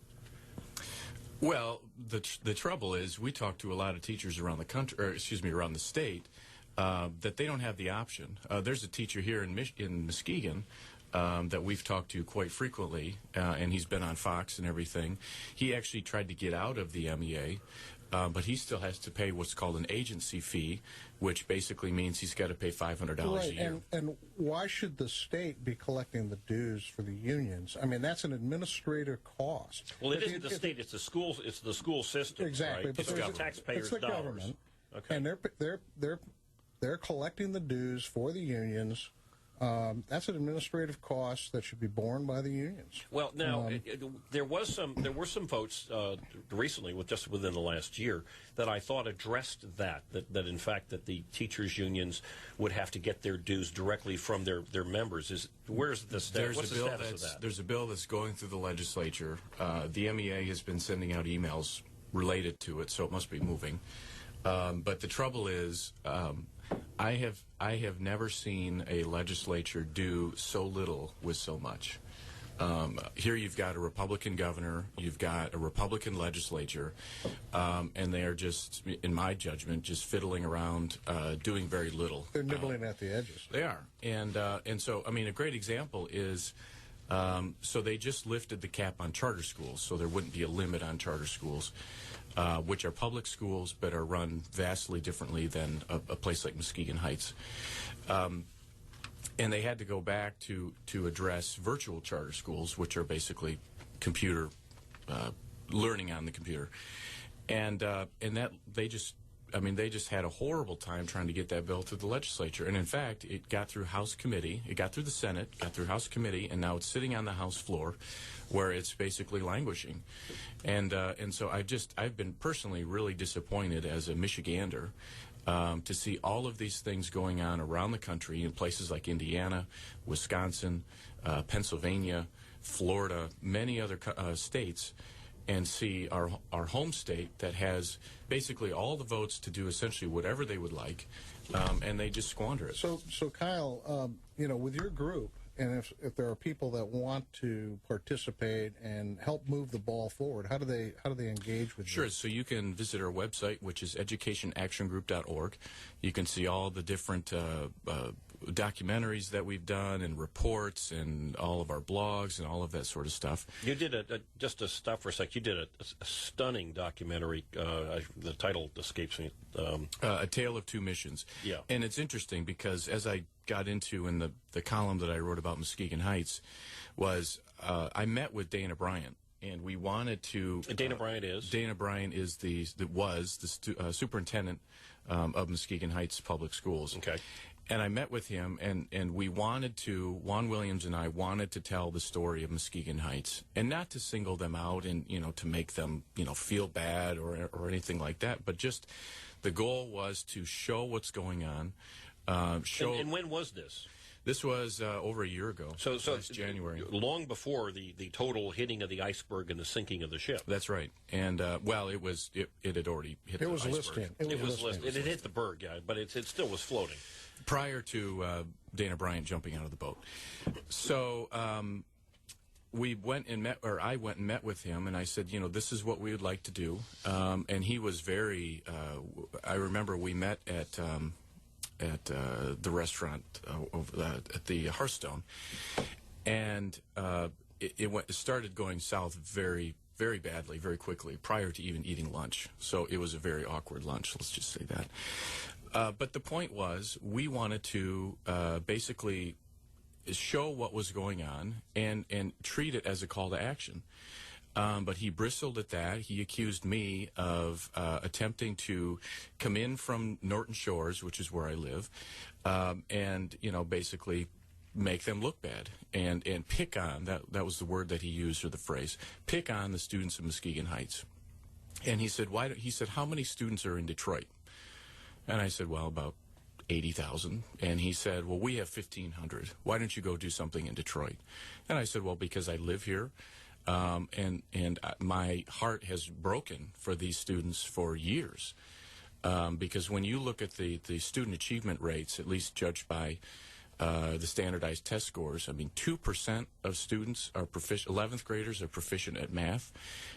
Well, the trouble is, we talk to a lot of teachers around the country, or excuse me, around the state, that they don't have the option. There's a teacher here in Muskegon that we've talked to quite frequently, and he's been on Fox and everything. He actually tried to get out of the MEA, but he still has to pay what's called an agency fee, which basically means he's got to pay $500 a year. And why should the state be collecting the dues for the unions? I mean, that's an administrative cost. Well, it isn't the state; it's the schools. It's the school system. Exactly, right? but It's the taxpayers' it's the dollars. government, Okay. and they're collecting the dues for the unions. That's an administrative cost that should be borne by the unions. Well, now there were some votes recently, just within the last year, that I thought addressed that in fact that the teachers' unions would have to get their dues directly from their members. Where's the status? What's the status of that? There's a bill that's going through the legislature. The MEA has been sending out emails related to it, so it must be moving. But the trouble is, I have never seen a legislature do so little with so much. Here you've got a Republican governor, you've got a Republican legislature, and they are just, in my judgment, just fiddling around, doing very little. They're nibbling at the edges. They are, and so I mean, a great example is. So they just lifted the cap on charter schools, so there wouldn't be a limit on charter schools, which are public schools but are run vastly differently than a place like Muskegon Heights. And they had to go back to address virtual charter schools, which are basically computer learning on the computer, and that they just had a horrible time trying to get that bill through the legislature. And in fact, it got through House committee, it got through the Senate, got through House committee, and now it's sitting on the House floor, where it's basically languishing. And so I've been personally really disappointed as a Michigander to see all of these things going on around the country in places like Indiana, Wisconsin, Pennsylvania, Florida, many other states, and see our home state that has basically all the votes to do essentially whatever they would like, and they just squander it. So Kyle, with your group if there are people that want to participate and help move the ball forward, how do they engage with you? Sure. So you can visit our website, which is educationactiongroup.org. You can see all the different documentaries that we've done and reports and all of our blogs and all of that sort of stuff. You did just to stop for a sec. You did a stunning documentary. The title escapes me. A Tale of Two Missions. Yeah. And it's interesting because as I got into in the column that I wrote about Muskegon Heights was I met with Dana Bryant. And we wanted to. Dana Bryant is. Dana Bryant is the superintendent of Muskegon Heights Public Schools. Okay. And I met with him, and we wanted to. Juan Williams and I wanted to tell the story of Muskegon Heights, and not to single them out and to make them feel bad or anything like that, but just the goal was to show what's going on. And when was this? This was over a year ago. So last January, long before the total hitting of the iceberg and the sinking of the ship. That's right. And well, it had already hit the iceberg. It was listed. It had hit the berg, yeah, but it still was floating prior to Dana Bryant jumping out of the boat. So we went and met, or I went and met with him, and I said, this is what we would like to do. And he was very. I remember we met at the restaurant at the Hearthstone, and it started going south very, very badly, very quickly, prior to even eating lunch. So it was a very awkward lunch, let's just say that. But the point was, we wanted to basically show what was going on and treat it as a call to action. But he bristled at that. He accused me of attempting to come in from Norton Shores, which is where I live, and basically make them look bad and pick on, that was the word that he used, or the phrase, pick on the students of Muskegon Heights. And he said, how many students are in Detroit? And I said, well, about 80,000. And he said, well, we have 1,500. Why don't you go do something in Detroit? And I said, well, because I live here. And my heart has broken for these students for years, because when you look at the student achievement rates, at least judged by the standardized test scores, 2% of students are proficient, 11th graders are proficient at math,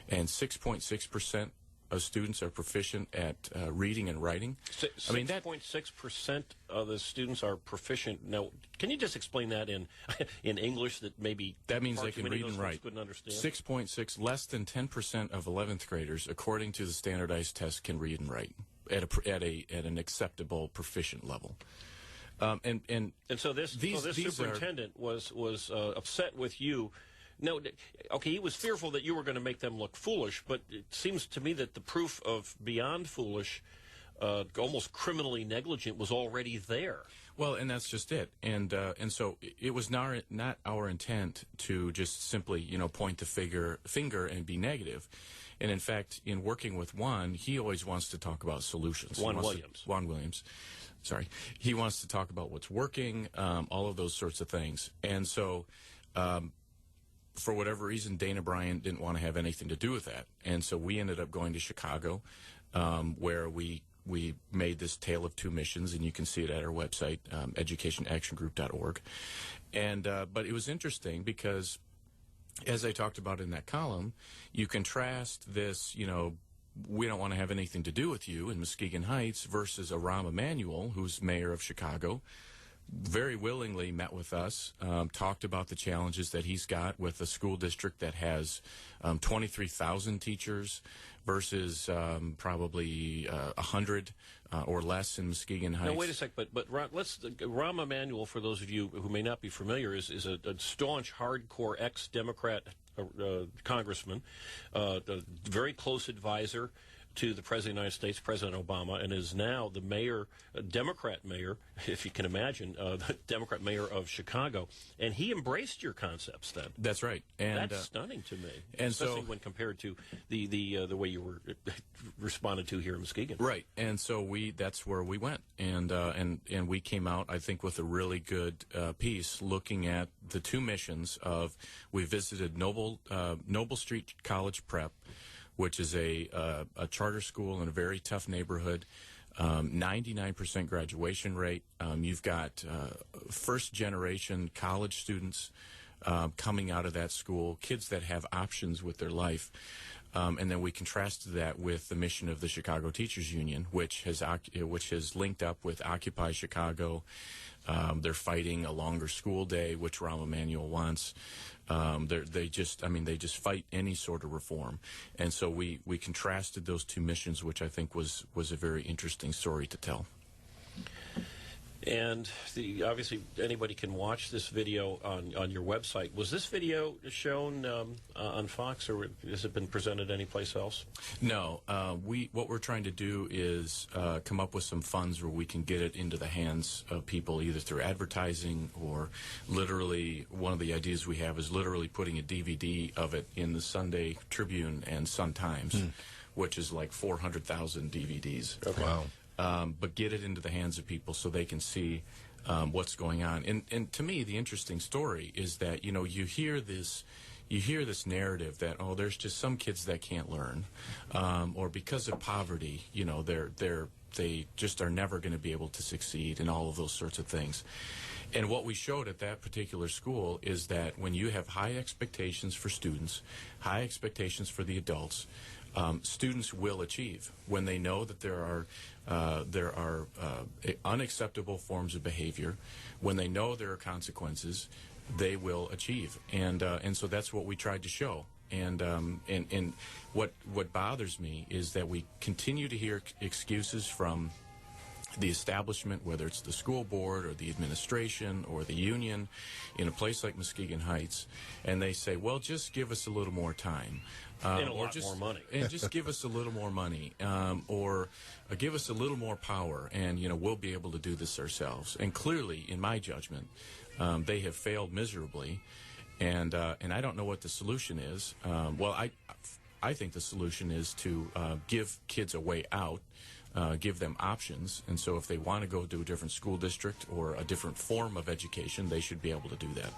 and 6.6% of students are proficient at reading and writing. 6.6% of the students are proficient. Now, can you just explain that in English that maybe that means they can read and write? Couldn't understand. 6.6, less than 10% of 11th graders, according to the standardized test, can read and write at an acceptable proficient level. And so this superintendent was upset with you. No, okay, he was fearful that you were going to make them look foolish, but it seems to me that the proof of beyond foolish, almost criminally negligent, was already there. Well, and that's just it. And so it was not our intent to just simply, point the finger and be negative. And in fact, in working with Juan, he always wants to talk about solutions. Juan Williams. Sorry. He wants to talk about what's working, all of those sorts of things. And so for whatever reason, Dana Bryant didn't want to have anything to do with that. And so we ended up going to Chicago, where we made this Tale of Two Missions, and you can see it at our website, educationactiongroup.org. And but it was interesting because, as I talked about in that column, you contrast this, we don't want to have anything to do with you in Muskegon Heights versus Rahm Emanuel, who's mayor of Chicago, very willingly met with us, talked about the challenges that he's got with a school district that has 23,000 teachers versus probably 100 or less in Muskegon Heights. Now, wait a sec, but Rahm Emanuel, for those of you who may not be familiar, is a staunch, hardcore ex-Democrat congressman, a very close advisor to the President of the United States, President Obama, and is now the mayor, Democrat mayor, if you can imagine, the Democrat mayor of Chicago. And he embraced your concepts then. That's right. And that's stunning to me, and especially when compared to the way you were responded to here in Muskegon. Right. And so that's where we went. And we came out, I think, with a really good piece looking at the two missions of, we visited Noble Street College Prep, which is a charter school in a very tough neighborhood, 99% graduation rate. You've got first-generation college students coming out of that school, kids that have options with their life. And then we contrasted that with the mission of the Chicago Teachers Union, which has linked up with Occupy Chicago. They're fighting a longer school day, which Rahm Emanuel wants. They just fight any sort of reform. And so we contrasted those two missions, which I think was a very interesting story to tell. And obviously, anybody can watch this video on your website. Was this video shown on Fox, or has it been presented anyplace else? No. What we're trying to do is come up with some funds where we can get it into the hands of people, either through advertising or literally. One of the ideas we have is literally putting a DVD of it in the Sunday Tribune and Sun-Times, which is like 400,000 DVDs. Okay. Wow. But get it into the hands of people so they can see what's going on. And to me, the interesting story is that, you hear this narrative that, oh, there's just some kids that can't learn, or because of poverty, they just are never going to be able to succeed, and all of those sorts of things. And what we showed at that particular school is that when you have high expectations for students, high expectations for the adults, students will achieve when they know that there are unacceptable forms of behavior. When they know there are consequences, they will achieve, and so that's what we tried to show. And what bothers me is that we continue to hear excuses from the establishment, whether it's the school board or the administration or the union, in a place like Muskegon Heights, and they say, well, just give us a little more time. And a lot more money. And just give us a little more money, or give us a little more power, and we'll be able to do this ourselves. And clearly, in my judgment, they have failed miserably, and I don't know what the solution is. Well, I think the solution is to give kids a way out, give them options, and so if they want to go to a different school district or a different form of education, they should be able to do that.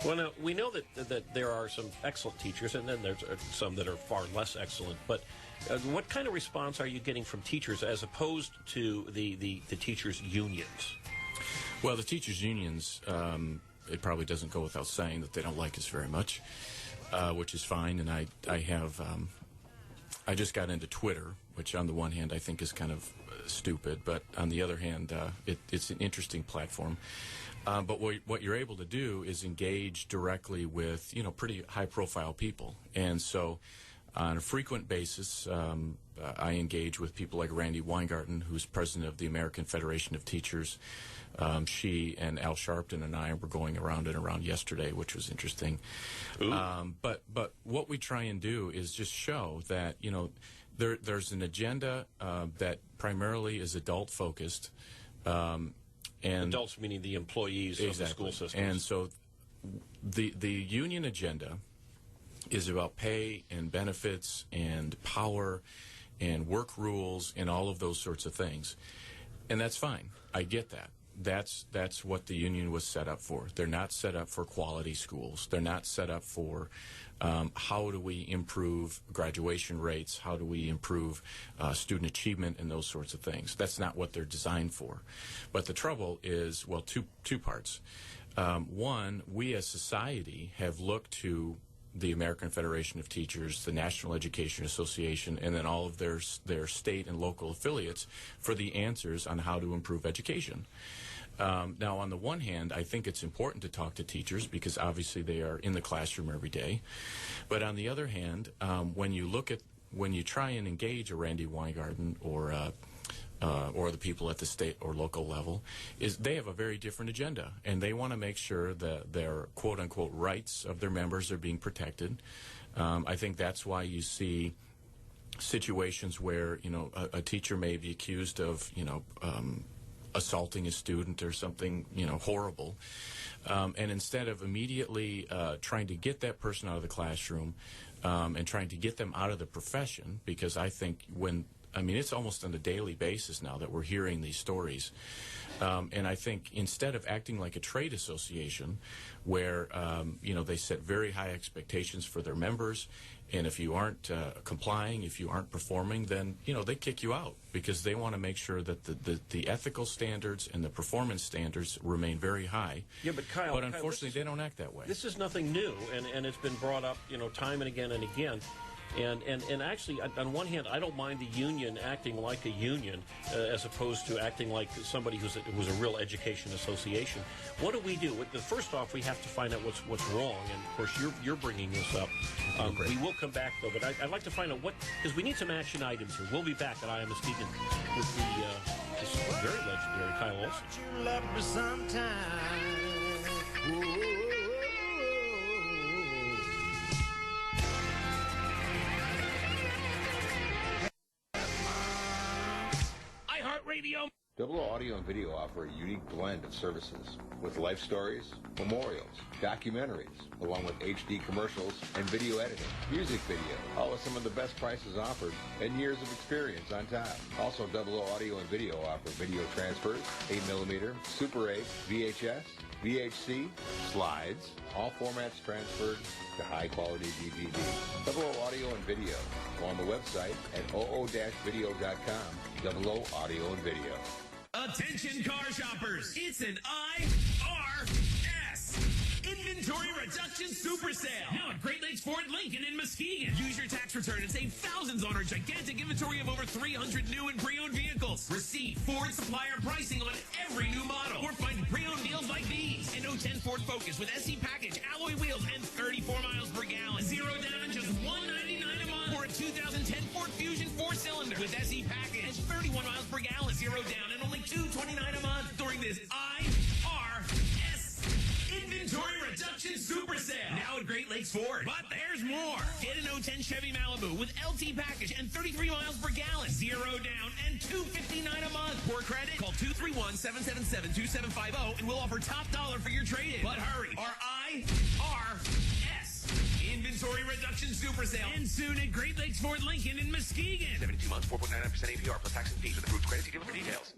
Well, now, we know that there are some excellent teachers, and then there's some that are far less excellent. But what kind of response are you getting from teachers as opposed to the teachers' unions? Well, the teachers' unions, it probably doesn't go without saying that they don't like us very much, which is fine. And I just got into Twitter, which on the one hand I think is kind of stupid, but on the other hand, it's an interesting platform. But what you're able to do is engage directly with, pretty high-profile people. And so on a frequent basis, I engage with people like Randy Weingarten, who's president of the American Federation of Teachers. She and Al Sharpton and I were going around and around yesterday, which was interesting. But what we try and do is just show that, there's an agenda that primarily is adult-focused. And adults meaning the employees of the school system. And so the union agenda is about pay and benefits and power and work rules and all of those sorts of things. And that's fine. I get that. That's what the union was set up for. They're not set up for quality schools. They're not set up for how do we improve graduation rates, how do we improve student achievement and those sorts of things. That's not what they're designed for. But the trouble is, well, two parts. One, we as society have looked to the American Federation of Teachers, the National Education Association, and then all of their state and local affiliates for the answers on how to improve education. Now, on the one hand, I think it's important to talk to teachers because obviously they are in the classroom every day. But on the other hand, when you try and engage a Randy Weingarten or the people at the state or local level, is they have a very different agenda, and they want to make sure that their quote-unquote rights of their members are being protected. I think that's why you see situations where a teacher may be accused of assaulting a student or something horrible, and instead of immediately trying to get that person out of the classroom and trying to get them out of the profession, because I think when I mean, it's almost on a daily basis now that we're hearing these stories. And I think instead of acting like a trade association where, they set very high expectations for their members, and if you aren't complying, if you aren't performing, then, they kick you out because they want to make sure that the ethical standards and the performance standards remain very high. Yeah, but Kyle... But unfortunately, they don't act that way. This is nothing new, and it's been brought up, time and again and again. And actually, on one hand, I don't mind the union acting like a union as opposed to acting like somebody who's a real education association. What do we do? First off, we have to find out what's wrong. And, of course, you're bringing this up. We will come back, though. But I'd like to find out because we need some action items here. We'll be back at EyeOnMuskegon with this very legendary Kyle Olsen. You love me sometime. Radio. Double O Audio and Video offer a unique blend of services with life stories, memorials, documentaries, along with HD commercials and video editing, music video, all with some of the best prices offered and years of experience on top. Also, Double O Audio and Video offer video transfers, 8mm, Super 8, VHS, VHC, slides, all formats transferred to high-quality DVD. Double O Audio and Video. Go on the website at oo-video.com. Double O Audio and Video. Attention car shoppers, it's an IRS Inventory Reduction Super Sale. Now at Great Lakes Ford Lincoln in Muskegon. Use your tax return and save thousands on our gigantic inventory of over 300 new and pre-owned vehicles. Receive Ford supplier pricing on every new model. Or find pre-owned deals like these. An 010 Ford Focus with SE package, alloy wheels, and 34 miles per gallon. Zero down, just $199 a month. Or a 2010 Ford Fusion 4-cylinder with SE package, 31 miles per gallon. Zero down, and only $229 a month during this IRS Inventory Reduction Super Sale. Now at Great Lakes Ford. But there's more. Get an 010 Chevy Malibu with LT package and 33 miles per gallon. Zero down and $259 a month. For credit, call 231-777-2750 and we'll offer top dollar for your trade-in. But hurry. Our IRS Inventory Reduction Super Sale ends soon at Great Lakes Ford Lincoln in Muskegon. 72 months, 4.99% APR plus tax and fees with approved credit. See dealer for details.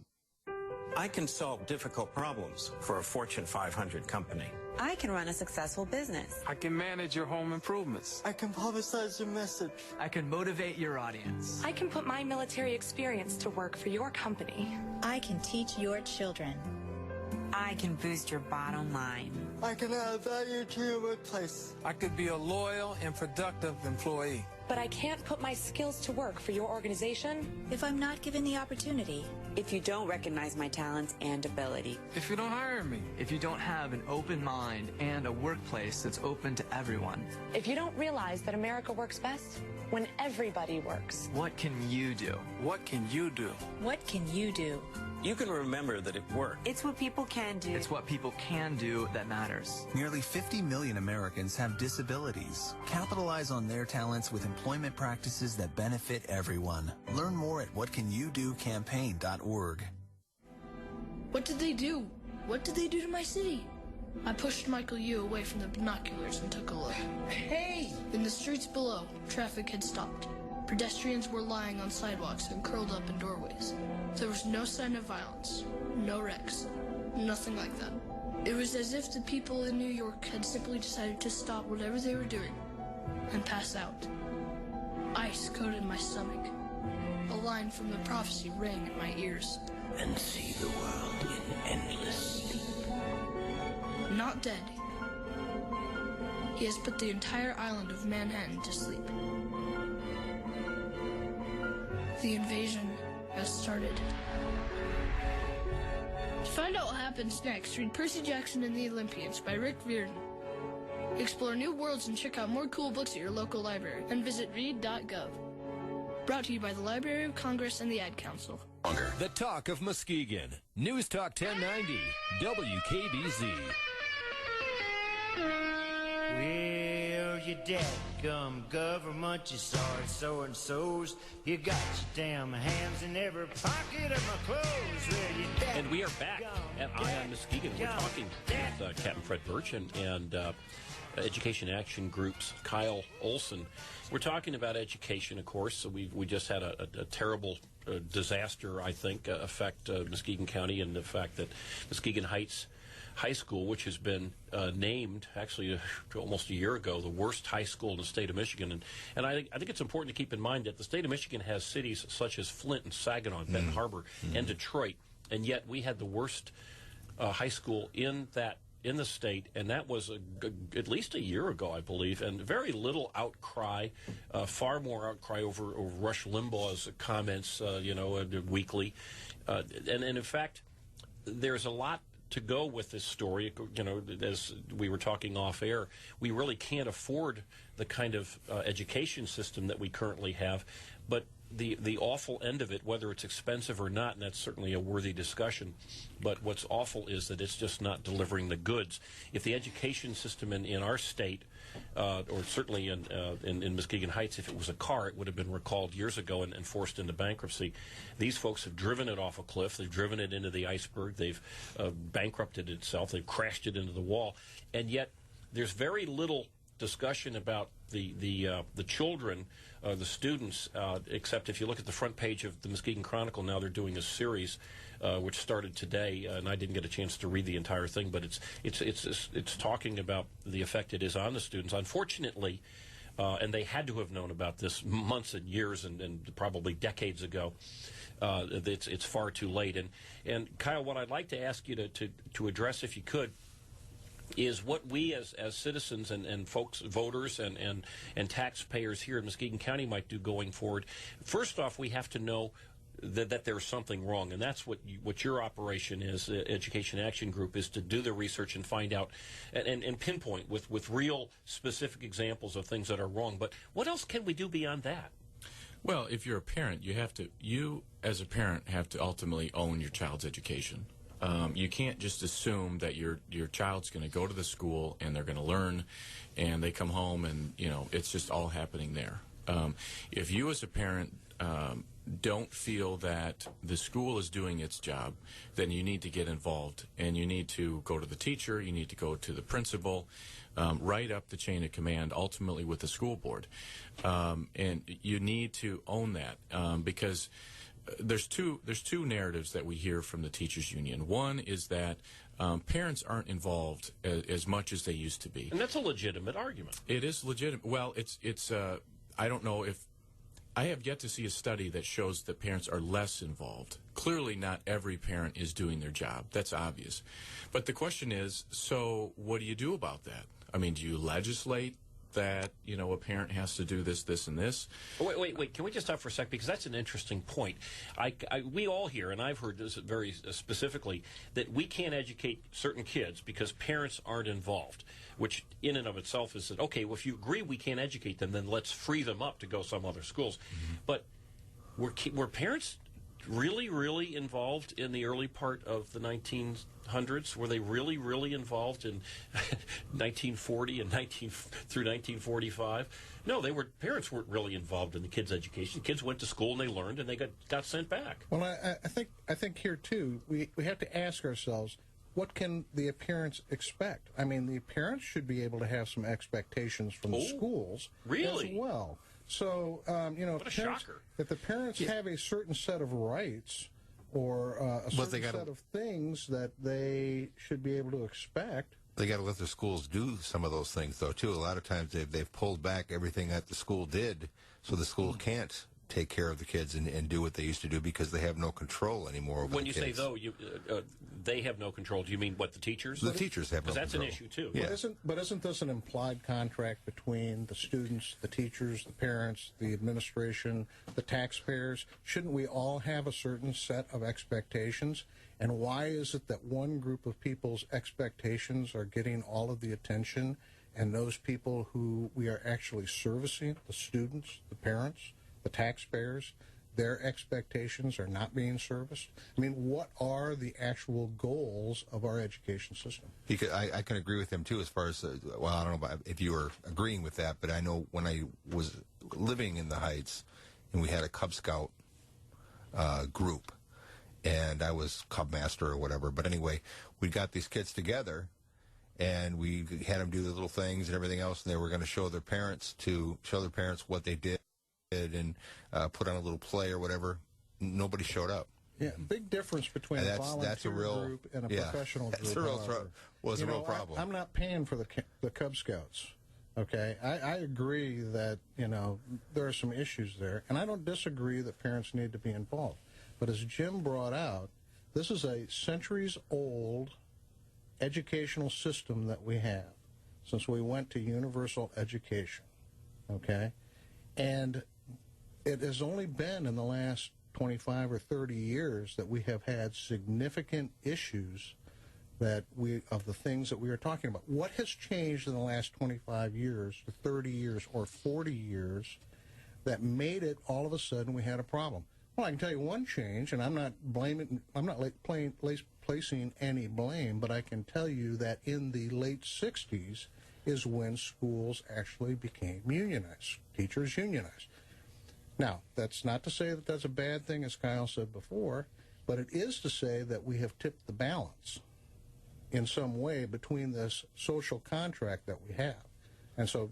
I can solve difficult problems for a Fortune 500 company. I can run a successful business. I can manage your home improvements. I can publicize your message. I can motivate your audience. I can put my military experience to work for your company. I can teach your children. I can boost your bottom line. I can add value to your workplace. I could be a loyal and productive employee. But I can't put my skills to work for your organization if I'm not given the opportunity. If you don't recognize my talents and ability. If you don't hire me. If you don't have an open mind and a workplace that's open to everyone. If you don't realize that America works best when everybody works. What can you do? What can you do? What can you do? You can remember that it worked. It's what people can do. It's what people can do that matters. Nearly 50 million Americans have disabilities. Capitalize on their talents with employment practices that benefit everyone. Learn more at whatcanyoudocampaign.org. What did they do? What did they do to my city? I pushed Michael Yu away from the binoculars and took a look. Hey! In the streets below, traffic had stopped. Pedestrians were lying on sidewalks and curled up in doorways. There was no sign of violence, no wrecks, nothing like that. It was as if the people in New York had simply decided to stop whatever they were doing and pass out. Ice coated my stomach. A line from the prophecy rang in my ears. And see the world in endless sleep. Not dead. He has put the entire island of Manhattan to sleep. The invasion has started. To find out what happens next, read Percy Jackson and the Olympians by Rick Riordan. Explore new worlds and check out more cool books at your local library and visit read.gov. Brought to you by the Library of Congress and the Ad Council. The Talk of Muskegon. News Talk 1090, WKBZ. Well, you dadgum government, you sorry so-and-sos. You got your damn hands in every pocket of my clothes. Well, you and we are back at EyeOnMuskegon. We're talking with Captain Fred Birch, and Education Action Group's Kyle Olson. We're talking about education, of course. So we just had a terrible disaster, I think, affect Muskegon County, and the fact that Muskegon Heights High School, which has been named actually almost a year ago the worst high school in the state of Michigan, and I think it's important to keep in mind that the state of Michigan has cities such as Flint and Saginaw, and Benton Harbor, and Detroit, and yet we had the worst high school in the state, and that was at least a year ago, I believe, and very little outcry, far more outcry over Rush Limbaugh's comments, weekly, and in fact, there's a lot to go with this story. As we were talking off air, we really can't afford the kind of education system that we currently have, but the awful end of it, whether it's expensive or not, and that's certainly a worthy discussion, but what's awful is that it's just not delivering the goods. If the education system in our state, or certainly in Muskegon Heights, if it was a car, it would have been recalled years ago and forced into bankruptcy. These folks have driven it off a cliff. They've driven it into the iceberg. They've bankrupted itself. They've crashed it into the wall. And yet there's very little discussion about the children, the students, except if you look at the front page of the Muskegon Chronicle now, they're doing a series which started today, and I didn't get a chance to read the entire thing, but it's talking about the effect it is on the students. Unfortunately, and they had to have known about this months and years and probably decades ago. It's far too late. And Kyle, what I'd like to ask you to address, if you could, is what we as citizens and folks, voters and taxpayers here in Muskegon County might do going forward. First off, we have to know that there's something wrong, and that's what your operation is, Education Action Group, is to do the research and find out and pinpoint with real specific examples of things that are wrong. But what else can we do beyond that? Well, if you're a parent, you as a parent have to ultimately own your child's education. You can't just assume that your child's going to go to the school and they're going to learn, and they come home and it's just all happening there. If you as a parent don't feel that the school is doing its job, then you need to get involved, and you need to go to the teacher, you need to go to the principal, right up the chain of command, ultimately with the school board, and you need to own that, because there's two narratives that we hear from the teachers union. One is that parents aren't involved as much as they used to be, and that's a legitimate argument. It is legitimate. Well, it's I don't know if I have yet to see a study that shows that parents are less involved. Clearly, not every parent is doing their job. That's obvious. But the question is, so what do you do about that? I mean, do you legislate that a parent has to do this, this, and this? Wait. Can we just stop for a sec? Because that's an interesting point. We all hear, and I've heard this very specifically, that we can't educate certain kids because parents aren't involved, which in and of itself is that, okay, well, if you agree we can't educate them, then let's free them up to go some other schools. Mm-hmm. But were parents really, really involved in the early part of the 1900s? Were they really, really involved in 1940 and through 1945? No, parents weren't really involved in the kids' education. Kids went to school and they learned and they got sent back. Well, I think here too we have to ask ourselves, what can the parents expect? I mean, the parents should be able to have some expectations from the schools really? As well. So, if the parents have a certain set of rights or a certain set of things that they should be able to expect. They got to let their schools do some of those things, though, too. A lot of times they've pulled back everything that the school did, so the school can't take care of the kids and do what they used to do because they have no control anymore over when the you kids. Say, though, they have no control, do you mean what, the teachers? The teachers have no control. Because that's an issue, too. Yeah. But isn't this an implied contract between the students, the teachers, the parents, the administration, the taxpayers? Shouldn't we all have a certain set of expectations? And why is it that one group of people's expectations are getting all of the attention, and those people who we are actually servicing, the students, the parents, the taxpayers, their expectations are not being serviced? I mean, what are the actual goals of our education system? Because I can agree with him, too, as far as, well, I don't know if you were agreeing with that, but I know when I was living in the Heights and we had a Cub Scout group, and I was Cub Master or whatever, but anyway, we got these kids together, and we had them do the little things and everything else, and they were going to show their parents what they did and put on a little play or whatever. Nobody showed up. Yeah, big difference between a volunteer group and a professional group. That's a real problem. I'm not paying for the Cub Scouts. Okay, I agree that there are some issues there, and I don't disagree that parents need to be involved. But as Jim brought out, this is a centuries-old educational system that we have since we went to universal education. Okay, and it has only been in the last 25 or 30 years that we have had significant issues of the things that we are talking about. What has changed in the last 25 years, or 30 years, or 40 years that made it all of a sudden we had a problem? Well, I can tell you one change, and I'm not placing any blame, but I can tell you that in the late 60s is when schools actually became unionized, teachers unionized. Now, that's not to say that that's a bad thing, as Kyle said before, but it is to say that we have tipped the balance in some way between this social contract that we have. And so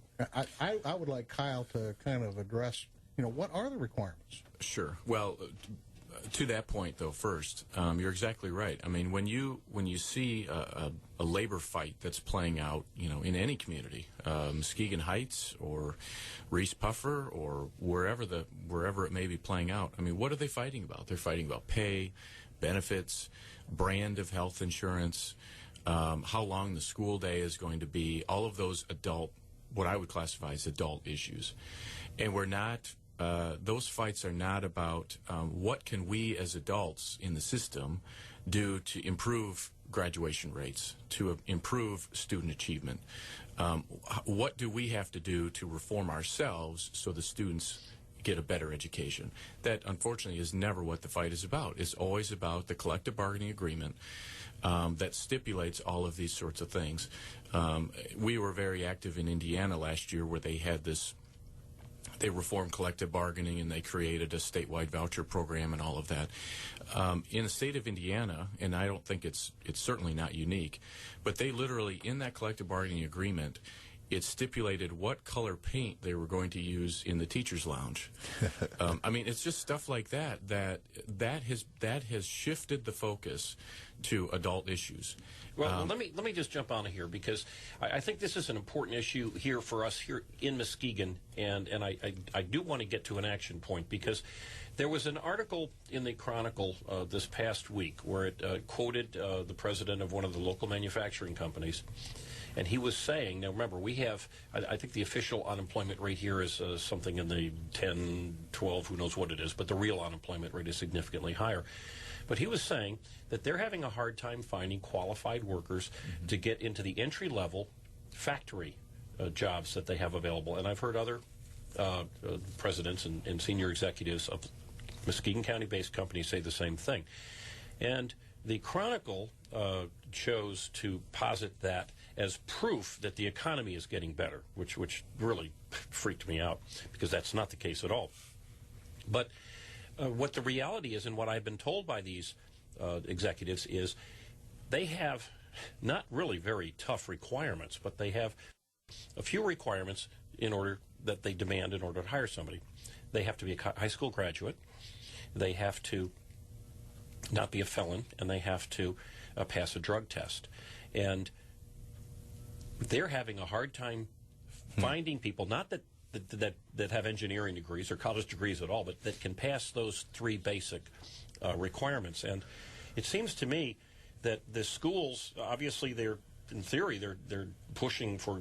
I would like Kyle to kind of address, what are the requirements? Sure. Well, to that point, though, first, you're exactly right. I mean, when you see a labor fight that's playing out, in any community, Muskegon Heights or Reese Puffer or wherever it may be playing out, I mean, what are they fighting about? They're fighting about pay, benefits, brand of health insurance, how long the school day is going to be, all of those what I would classify as adult issues. And we're not, those fights are not about what can we as adults in the system do to improve graduation rates, to improve student achievement. What do we have to do to reform ourselves so the students get a better education? That, unfortunately, is never what the fight is about. It's always about the collective bargaining agreement that stipulates all of these sorts of things. We were very active in Indiana last year where they had they reformed collective bargaining and they created a statewide voucher program and all of that. In the state of Indiana, and I don't think it's certainly not unique, but they literally, in that collective bargaining agreement, it stipulated what color paint they were going to use in the teacher's lounge. I mean, it's just stuff like that has shifted the focus to adult issues. Well, let me just jump on here because I think this is an important issue here for us here in Muskegon, and I do want to get to an action point because there was an article in the Chronicle this past week where it quoted the president of one of the local manufacturing companies. And he was saying, now remember, we have, I think the official unemployment rate here is something in the 10, 12, who knows what it is, but the real unemployment rate is significantly higher. But he was saying that they're having a hard time finding qualified workers to get into the entry-level factory jobs that they have available. And I've heard other presidents and senior executives of Muskegon County-based companies say the same thing. And the Chronicle chose to posit that as proof that the economy is getting better, which really freaked me out because that's not the case at all. But what the reality is, and what I've been told by these executives, is they have not really very tough requirements, but they have a few requirements that they demand in order to hire somebody. They have to be a high school graduate. They have to not be a felon, and they have to pass a drug test. And they're having a hard time finding people, not that have engineering degrees or college degrees at all, but that can pass those three basic requirements. And it seems to me that the schools, obviously, in theory, they're pushing for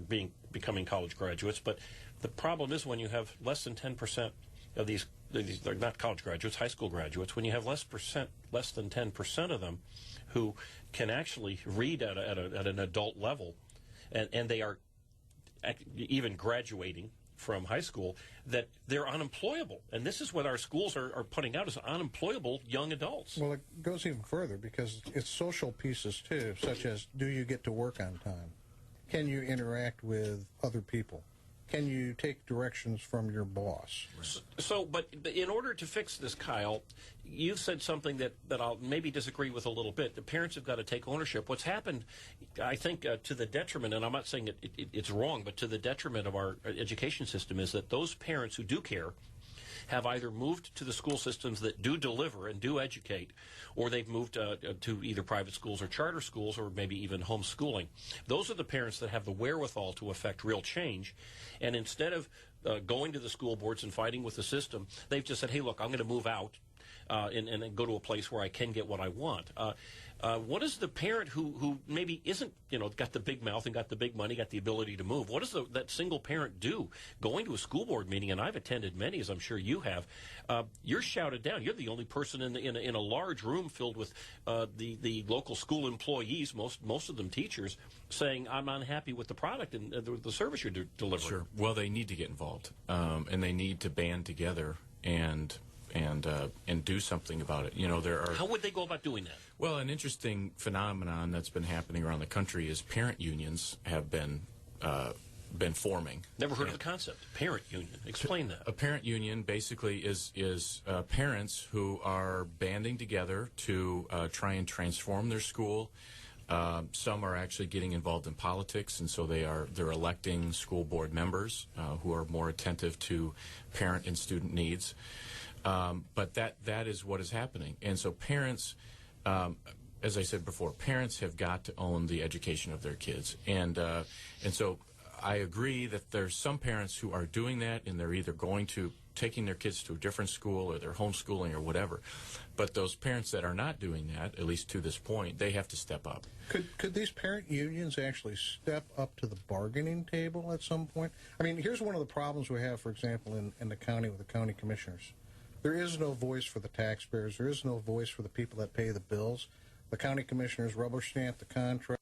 becoming college graduates, but the problem is when you have less than 10% of these, they're not college graduates, high school graduates, when you have less than 10% of them who can actually read at an adult level, and they are even graduating from high school, that they're unemployable. And this is what our schools are putting out as unemployable young adults. Well, it goes even further because it's social pieces, too, such as do you get to work on time? Can you interact with other people? can you take directions from your boss? So, but in order to fix this, Kyle, you said something that I'll maybe disagree with a little bit. The parents have got to take ownership. What's happened, I think, to the detriment, and I'm not saying it's wrong, but to the detriment of our education system, is that those parents who do care have either moved to the school systems that do deliver and do educate, or they've moved to either private schools or charter schools, or maybe even homeschooling. Those are the parents that have the wherewithal to affect real change. And instead of going to the school boards and fighting with the system, they've just said, hey, look, I'm going to move out and go to a place where I can get what I want. What does the parent who maybe isn't, got the big mouth and got the big money, got the ability to move, what does that single parent do? Going to a school board meeting, and I've attended many, as I'm sure you have, you're shouted down. You're the only person in a large room filled with the local school employees, most of them teachers, saying, I'm unhappy with the product and the service you're delivering. Sure. Well, they need to get involved, and they need to band together and do something about it. How would they go about doing that? Well, an interesting phenomenon that's been happening around the country is parent unions have been forming. Never heard of the concept. Parent union. Explain that. A parent union basically is parents who are banding together to try and transform their school. Some are actually getting involved in politics, and so they're electing school board members who are more attentive to parent and student needs. But that is what is happening. And so parents, as I said before, parents have got to own the education of their kids. And so I agree that there's some parents who are doing that, and they're either taking their kids to a different school, or they're homeschooling or whatever. But those parents that are not doing that, at least to this point, they have to step up. Could these parent unions actually step up to the bargaining table at some point? I mean, here's one of the problems we have, for example, in the county with the county commissioners. There is no voice for the taxpayers. There is no voice for the people that pay the bills. The county commissioners rubber stamp the contract.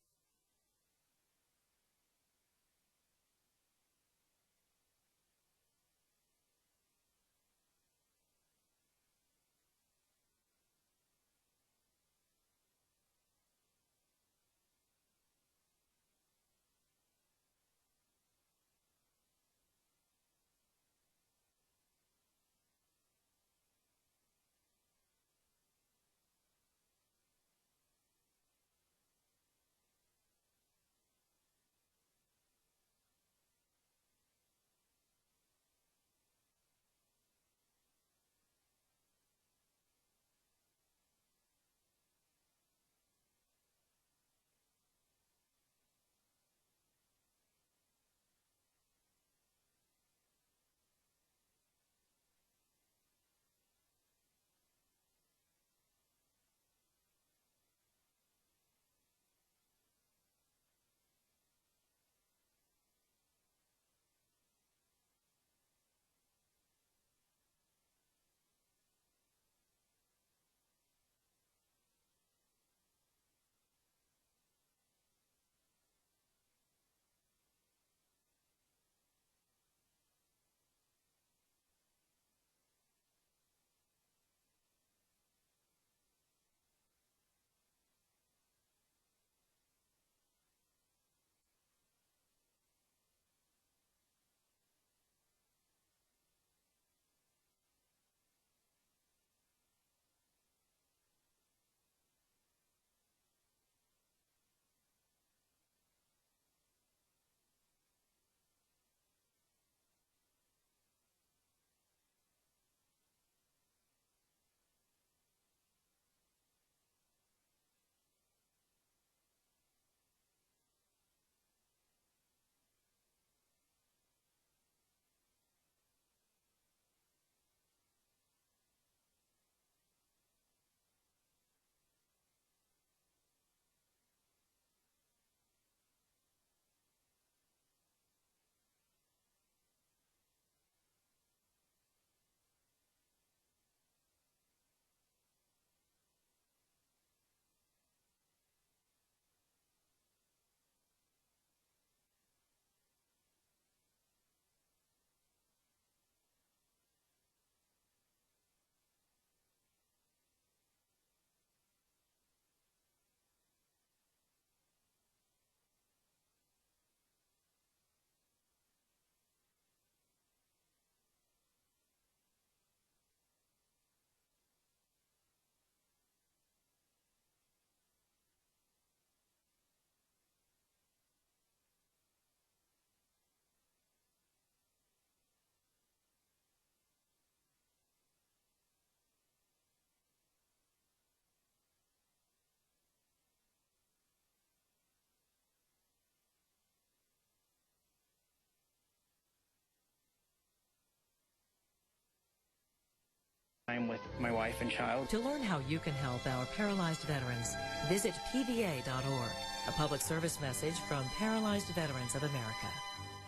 with my wife and child. To learn how you can help our paralyzed veterans, visit pva.org. A public service message from Paralyzed Veterans of America.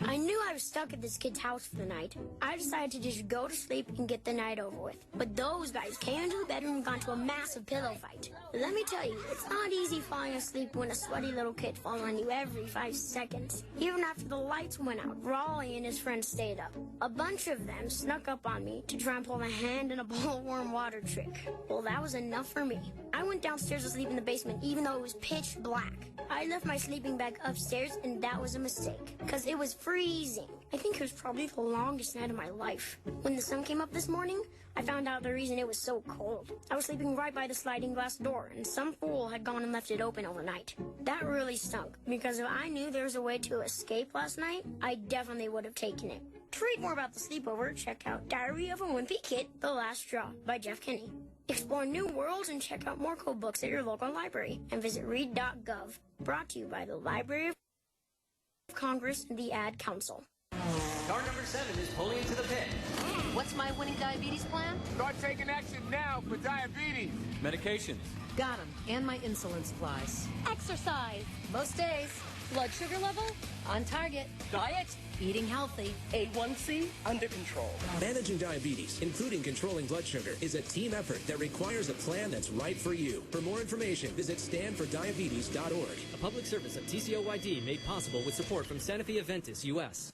I knew I was stuck at this kid's house for the night. I decided to just go to sleep and get the night over with. But those guys came into the bedroom and got into a massive pillow fight. Let me tell you, it's not easy falling asleep when a sweaty little kid falls on you every 5 seconds. Even after the lights went out, Raleigh and his friends stayed up. A bunch of them snuck up on me to try and pull a hand in a bowl of warm water trick. Well, that was enough for me. I went downstairs to sleep in the basement even though it was pitch black. I left my sleeping bag upstairs and that was a mistake because it was freezing. I think it was probably the longest night of my life. When the sun came up this morning, I found out the reason it was so cold. I was sleeping right by the sliding glass door, and some fool had gone and left it open overnight. That really stunk, because if I knew there was a way to escape last night, I definitely would have taken it. To read more about the sleepover, check out Diary of a Wimpy Kid, The Last Straw by Jeff Kinney. Explore new worlds and check out more cool books at your local library, and visit read.gov. Brought to you by the Library of Congress and the Ad Council. Car number 7 is pulling into the pit. What's my winning diabetes plan? Start taking action now for diabetes. Medications. Got them. And my insulin supplies. Exercise. Most days. Blood sugar level? On target. Diet? Eating healthy. A1C under control. Managing diabetes, including controlling blood sugar, is a team effort that requires a plan that's right for you. For more information, visit standfordiabetes.org. A public service of TCOYD made possible with support from Sanofi Aventis, U.S.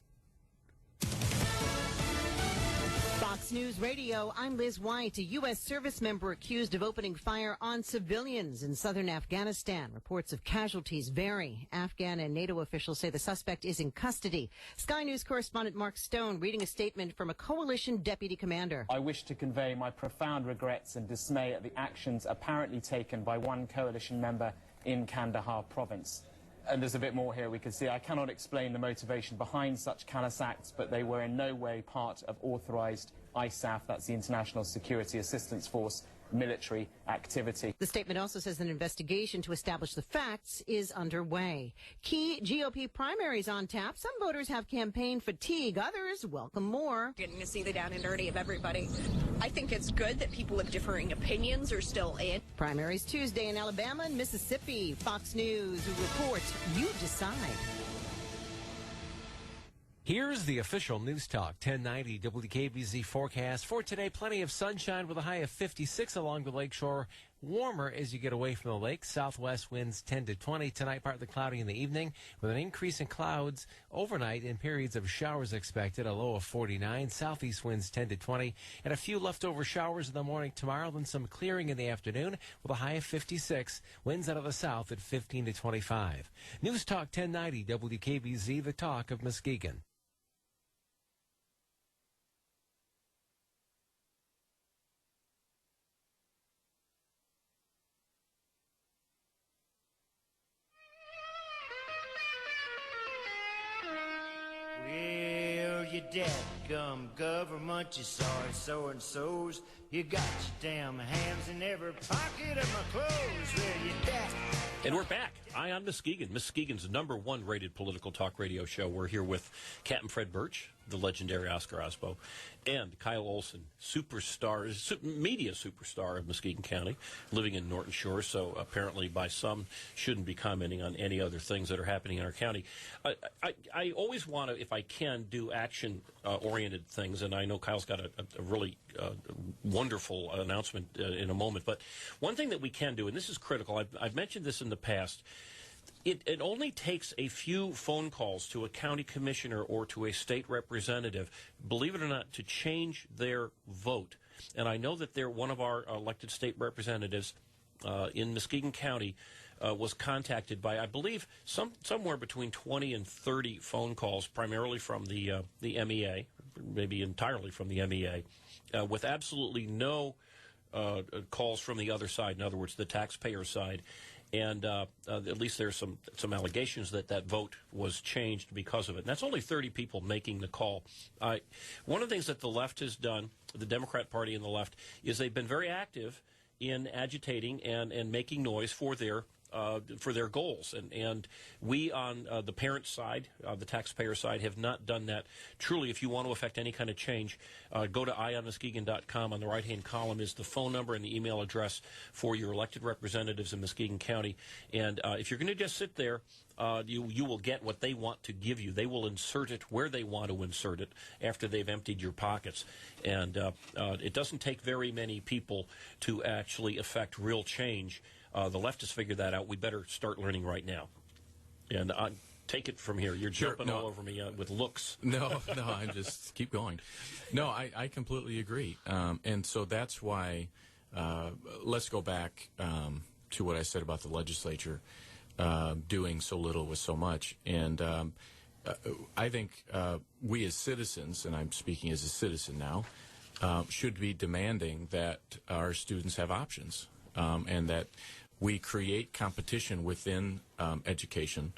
Fox News Radio, I'm Liz White. A U.S. service member accused of opening fire on civilians in southern Afghanistan. Reports of casualties vary. Afghan and NATO officials say the suspect is in custody. Sky News correspondent Mark Stone reading a statement from a coalition deputy commander. I wish to convey my profound regrets and dismay at the actions apparently taken by one coalition member in Kandahar province. And there's a bit more here we can see. I cannot explain the motivation behind such callous acts, but they were in no way part of authorized ISAF, that's the International Security Assistance Force, military activity. The statement also says an investigation to establish the facts is underway. Key GOP primaries on tap. Some voters have campaign fatigue. Others welcome more. Getting to see the down and dirty of everybody. I think it's good that people with differing opinions are still in. Primaries Tuesday in Alabama and Mississippi. Fox News reports you decide. Here's the official News Talk 1090 WKBZ forecast for today. Plenty of sunshine with a high of 56 along the lakeshore. Warmer as you get away from the lake. Southwest winds 10 to 20. Tonight partly cloudy in the evening with an increase in clouds overnight and periods of showers expected. A low of 49. Southeast winds 10 to 20 and a few leftover showers in the morning tomorrow. Then some clearing in the afternoon with a high of 56. Winds out of the south at 15 to 25. News Talk 1090 WKBZ, the talk of Muskegon. Well, you dadgum government, you sorry so-and-sos. You got your damn hands in every pocket of my clothes. Well, you dad. And we're back. EyeOnMuskegon, Muskegon's #1 rated political talk radio show. We're here with Captain Fred Birch, the legendary Oscar Osbo, and Kyle Olson, media superstar of Muskegon County, living in Norton Shore, so apparently by some shouldn't be commenting on any other things that are happening in our county. I always want to, if I can, do action-oriented things, and I know Kyle's got a really wonderful announcement in a moment, but one thing that we can do, and this is critical, I've mentioned this in the past, it only takes a few phone calls to a county commissioner or to a state representative, believe it or not, to change their vote. And I know that one of our elected state representatives in Muskegon County was contacted by, I believe, somewhere between 20 and 30 phone calls, primarily from the MEA, maybe entirely from the MEA, with absolutely no calls from the other side, in other words, the taxpayer side. And at least there's some allegations that vote was changed because of it. And that's only 30 people making the call. One of the things that the left has done, the Democrat Party and the left, is they've been very active in agitating and making noise for their for their goals. And we on the parent side, the taxpayer side, have not done that. Truly, if you want to affect any kind of change, go to EyeOnMuskegon.com. On the right-hand column is the phone number and the email address for your elected representatives in Muskegon County. And if you're going to just sit there, you will get what they want to give you. They will insert it where they want to insert it after they've emptied your pockets. And it doesn't take very many people to actually affect real change. The left has figured that out. We better start learning right now. And take it from here. You're jumping all over me with looks. No, I'm just keep going. No, I completely agree. And so that's why let's go back to what I said about the legislature doing so little with so much. And I think we as citizens, and I'm speaking as a citizen now, should be demanding that our students have options and that we create competition within education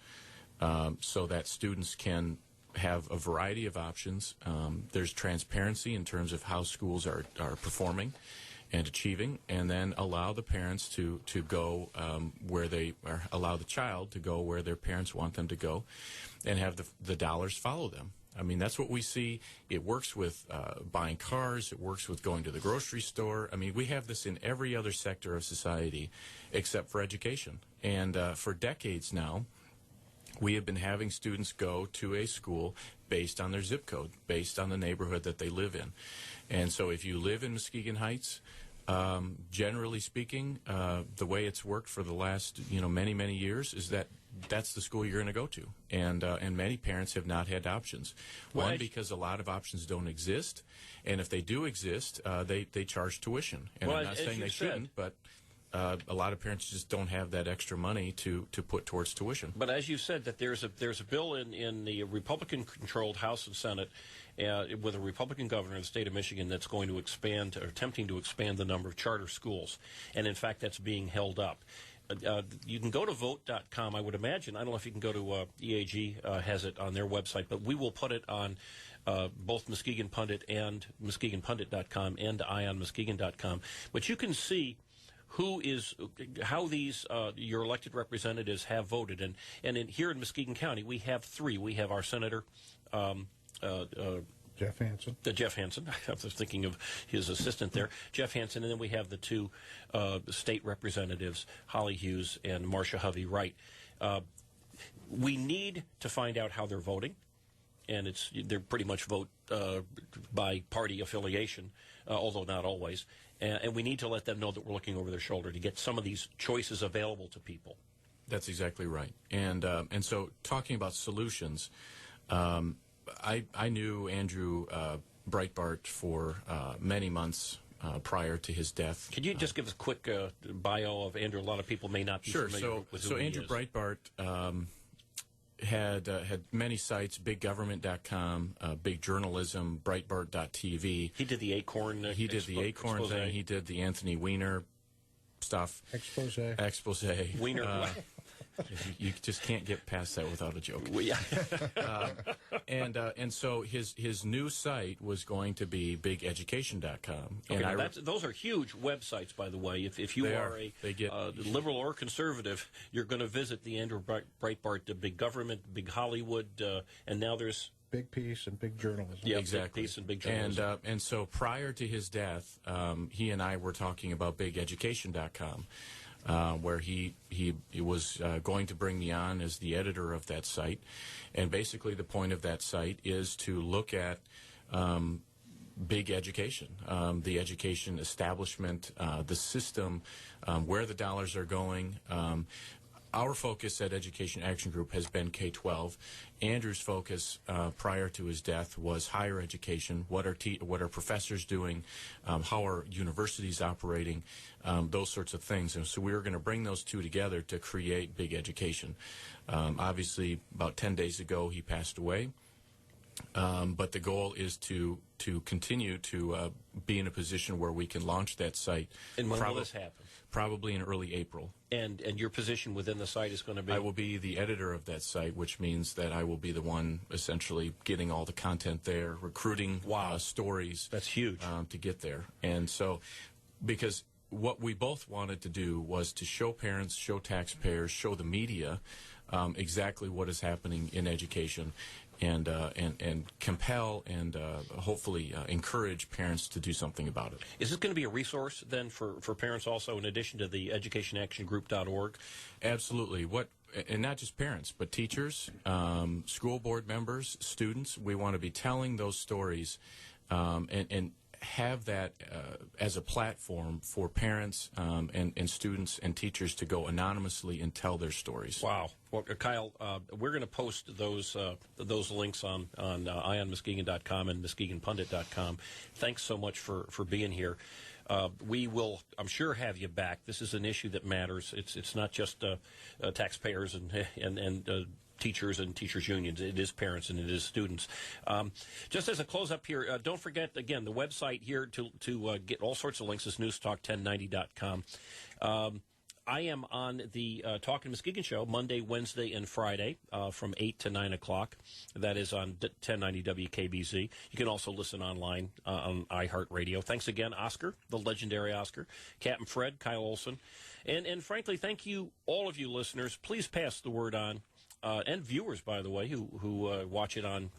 so that students can have a variety of options. There's transparency in terms of how schools are performing and achieving, and then allow the parents to go where they are, allow the child to go where their parents want them to go, and have the dollars follow them. I mean, that's what we see. It works with buying cars. It works with going to the grocery store. I mean, we have this in every other sector of society except for education. And for decades now, we have been having students go to a school based on their zip code, based on the neighborhood that they live in. And so if you live in Muskegon Heights, generally speaking, the way it's worked for the last, many, many years is that that's the school you're going to go to. And many parents have not had options. One, because a lot of options don't exist. And if they do exist, they charge tuition. And I'm not saying they shouldn't, but a lot of parents just don't have that extra money to put towards tuition. But as you said, that there's a bill in the Republican-controlled House and Senate with a Republican governor in the state of Michigan that's going to expand, or attempting to expand, the number of charter schools. And in fact, that's being held up. You can go to vote.com, I would imagine. I don't know if you can go to EAG has it on their website, but we will put it on both Muskegon Pundit and MuskegonPundit.com and EyeOnMuskegon.com. But you can see how these your elected representatives have voted. And here in Muskegon County, we have three. We have our Senator Jeff Hansen. Jeff Hansen. I was thinking of his assistant there, Jeff Hansen. And then we have the two state representatives, Holly Hughes and Marcia Hovey-Wright. We need to find out how they're voting. And they're pretty much vote by party affiliation, although not always. And we need to let them know that we're looking over their shoulder to get some of these choices available to people. That's exactly right. And so talking about solutions, I knew Andrew Breitbart for many months prior to his death. Could you just give us a quick bio of Andrew? A lot of people may not be familiar with who he is. Andrew Breitbart had many sites, biggovernment.com, Big Journalism, Breitbart.tv. He did the Acorn. He did the Acorn thing. He did the Anthony Weiner stuff. Expose. Weiner. You just can't get past that without a joke. Yeah. And so his new site was going to be bigeducation.com. Okay, and those are huge websites, by the way. If you are a liberal or conservative, you're going to visit the Andrew Breitbart, the Big Government, Big Hollywood, and now there's Big Piece and Big Journalism. Yeah, exactly. Big Piece and Big Journalism. And so prior to his death, he and I were talking about bigeducation.com. Where he was going to bring me on as the editor of that site. And basically the point of that site is to look at big education, the education establishment, the system, where the dollars are going. Our focus at Education Action Group has been K-12. Andrew's focus prior to his death was higher education. What are professors doing? How are universities operating? Those sorts of things. And so we were going to bring those two together to create Big Education. Obviously, about 10 days ago, he passed away. But the goal is to continue to be in a position where we can launch that site. And when will this happen? Probably in early April. And your position within the site is going to be? I will be the editor of that site, which means that I will be the one essentially getting all the content there, recruiting stories. That's huge. To get there. And so, because what we both wanted to do was to show parents, show taxpayers, show the media exactly what is happening in education, and compel and hopefully encourage parents to do something about it. Is this going to be a resource then for parents also, in addition to the educationactiongroup.org? Absolutely. And not just parents, but teachers, school board members, students. We want to be telling those stories and have that as a platform for parents and students and teachers to go anonymously and tell their stories. Wow. Well, Kyle, we're going to post those links on EyeOnMuskegon.com and MuskegonPundit.com. Thanks so much for being here. We will, I'm sure, have you back. This is an issue that matters. It's not just taxpayers and teachers and teachers unions. It is parents and it is students. Just as a close up here, don't forget, again, the website here to get all sorts of links is newstalk1090.com. I am on the Talkin' Muskegon show Monday, Wednesday, and Friday from 8 to 9 o'clock. That is on 1090 WKBZ. You can also listen online on iHeartRadio. Thanks again, Oscar, the legendary Oscar, Captain Fred, Kyle Olson. And frankly, thank you, all of you listeners. Please pass the word on. And viewers, by the way, who watch it on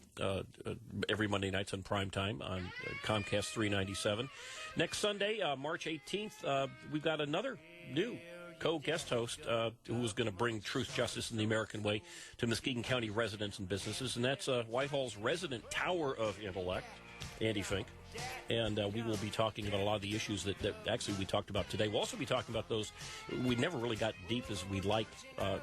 every Monday nights on prime time on Comcast 397. Next Sunday, March 18th, we've got another new co-guest host who is going to bring truth, justice, and the American way to Muskegon County residents and businesses, and that's Whitehall's resident tower of intellect, Andy Fink. And we will be talking about a lot of the issues that actually we talked about today. We'll also be talking about those we never really got deep as we'd like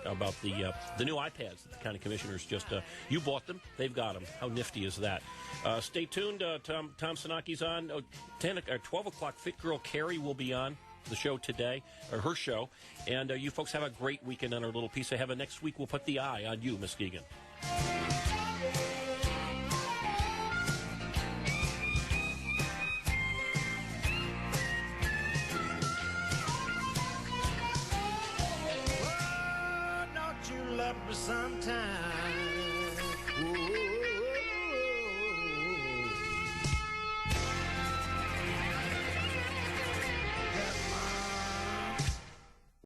about the new iPads that the county commissioners just you bought them, they've got them. How nifty is that? Stay tuned. Tom Sanaki's on 12 o'clock. Fit Girl Carrie will be on the show today, or her show. And you folks have a great weekend on our little piece of heaven. Next week we'll put the eye on you, Muskegon. Love me sometime. Ooh.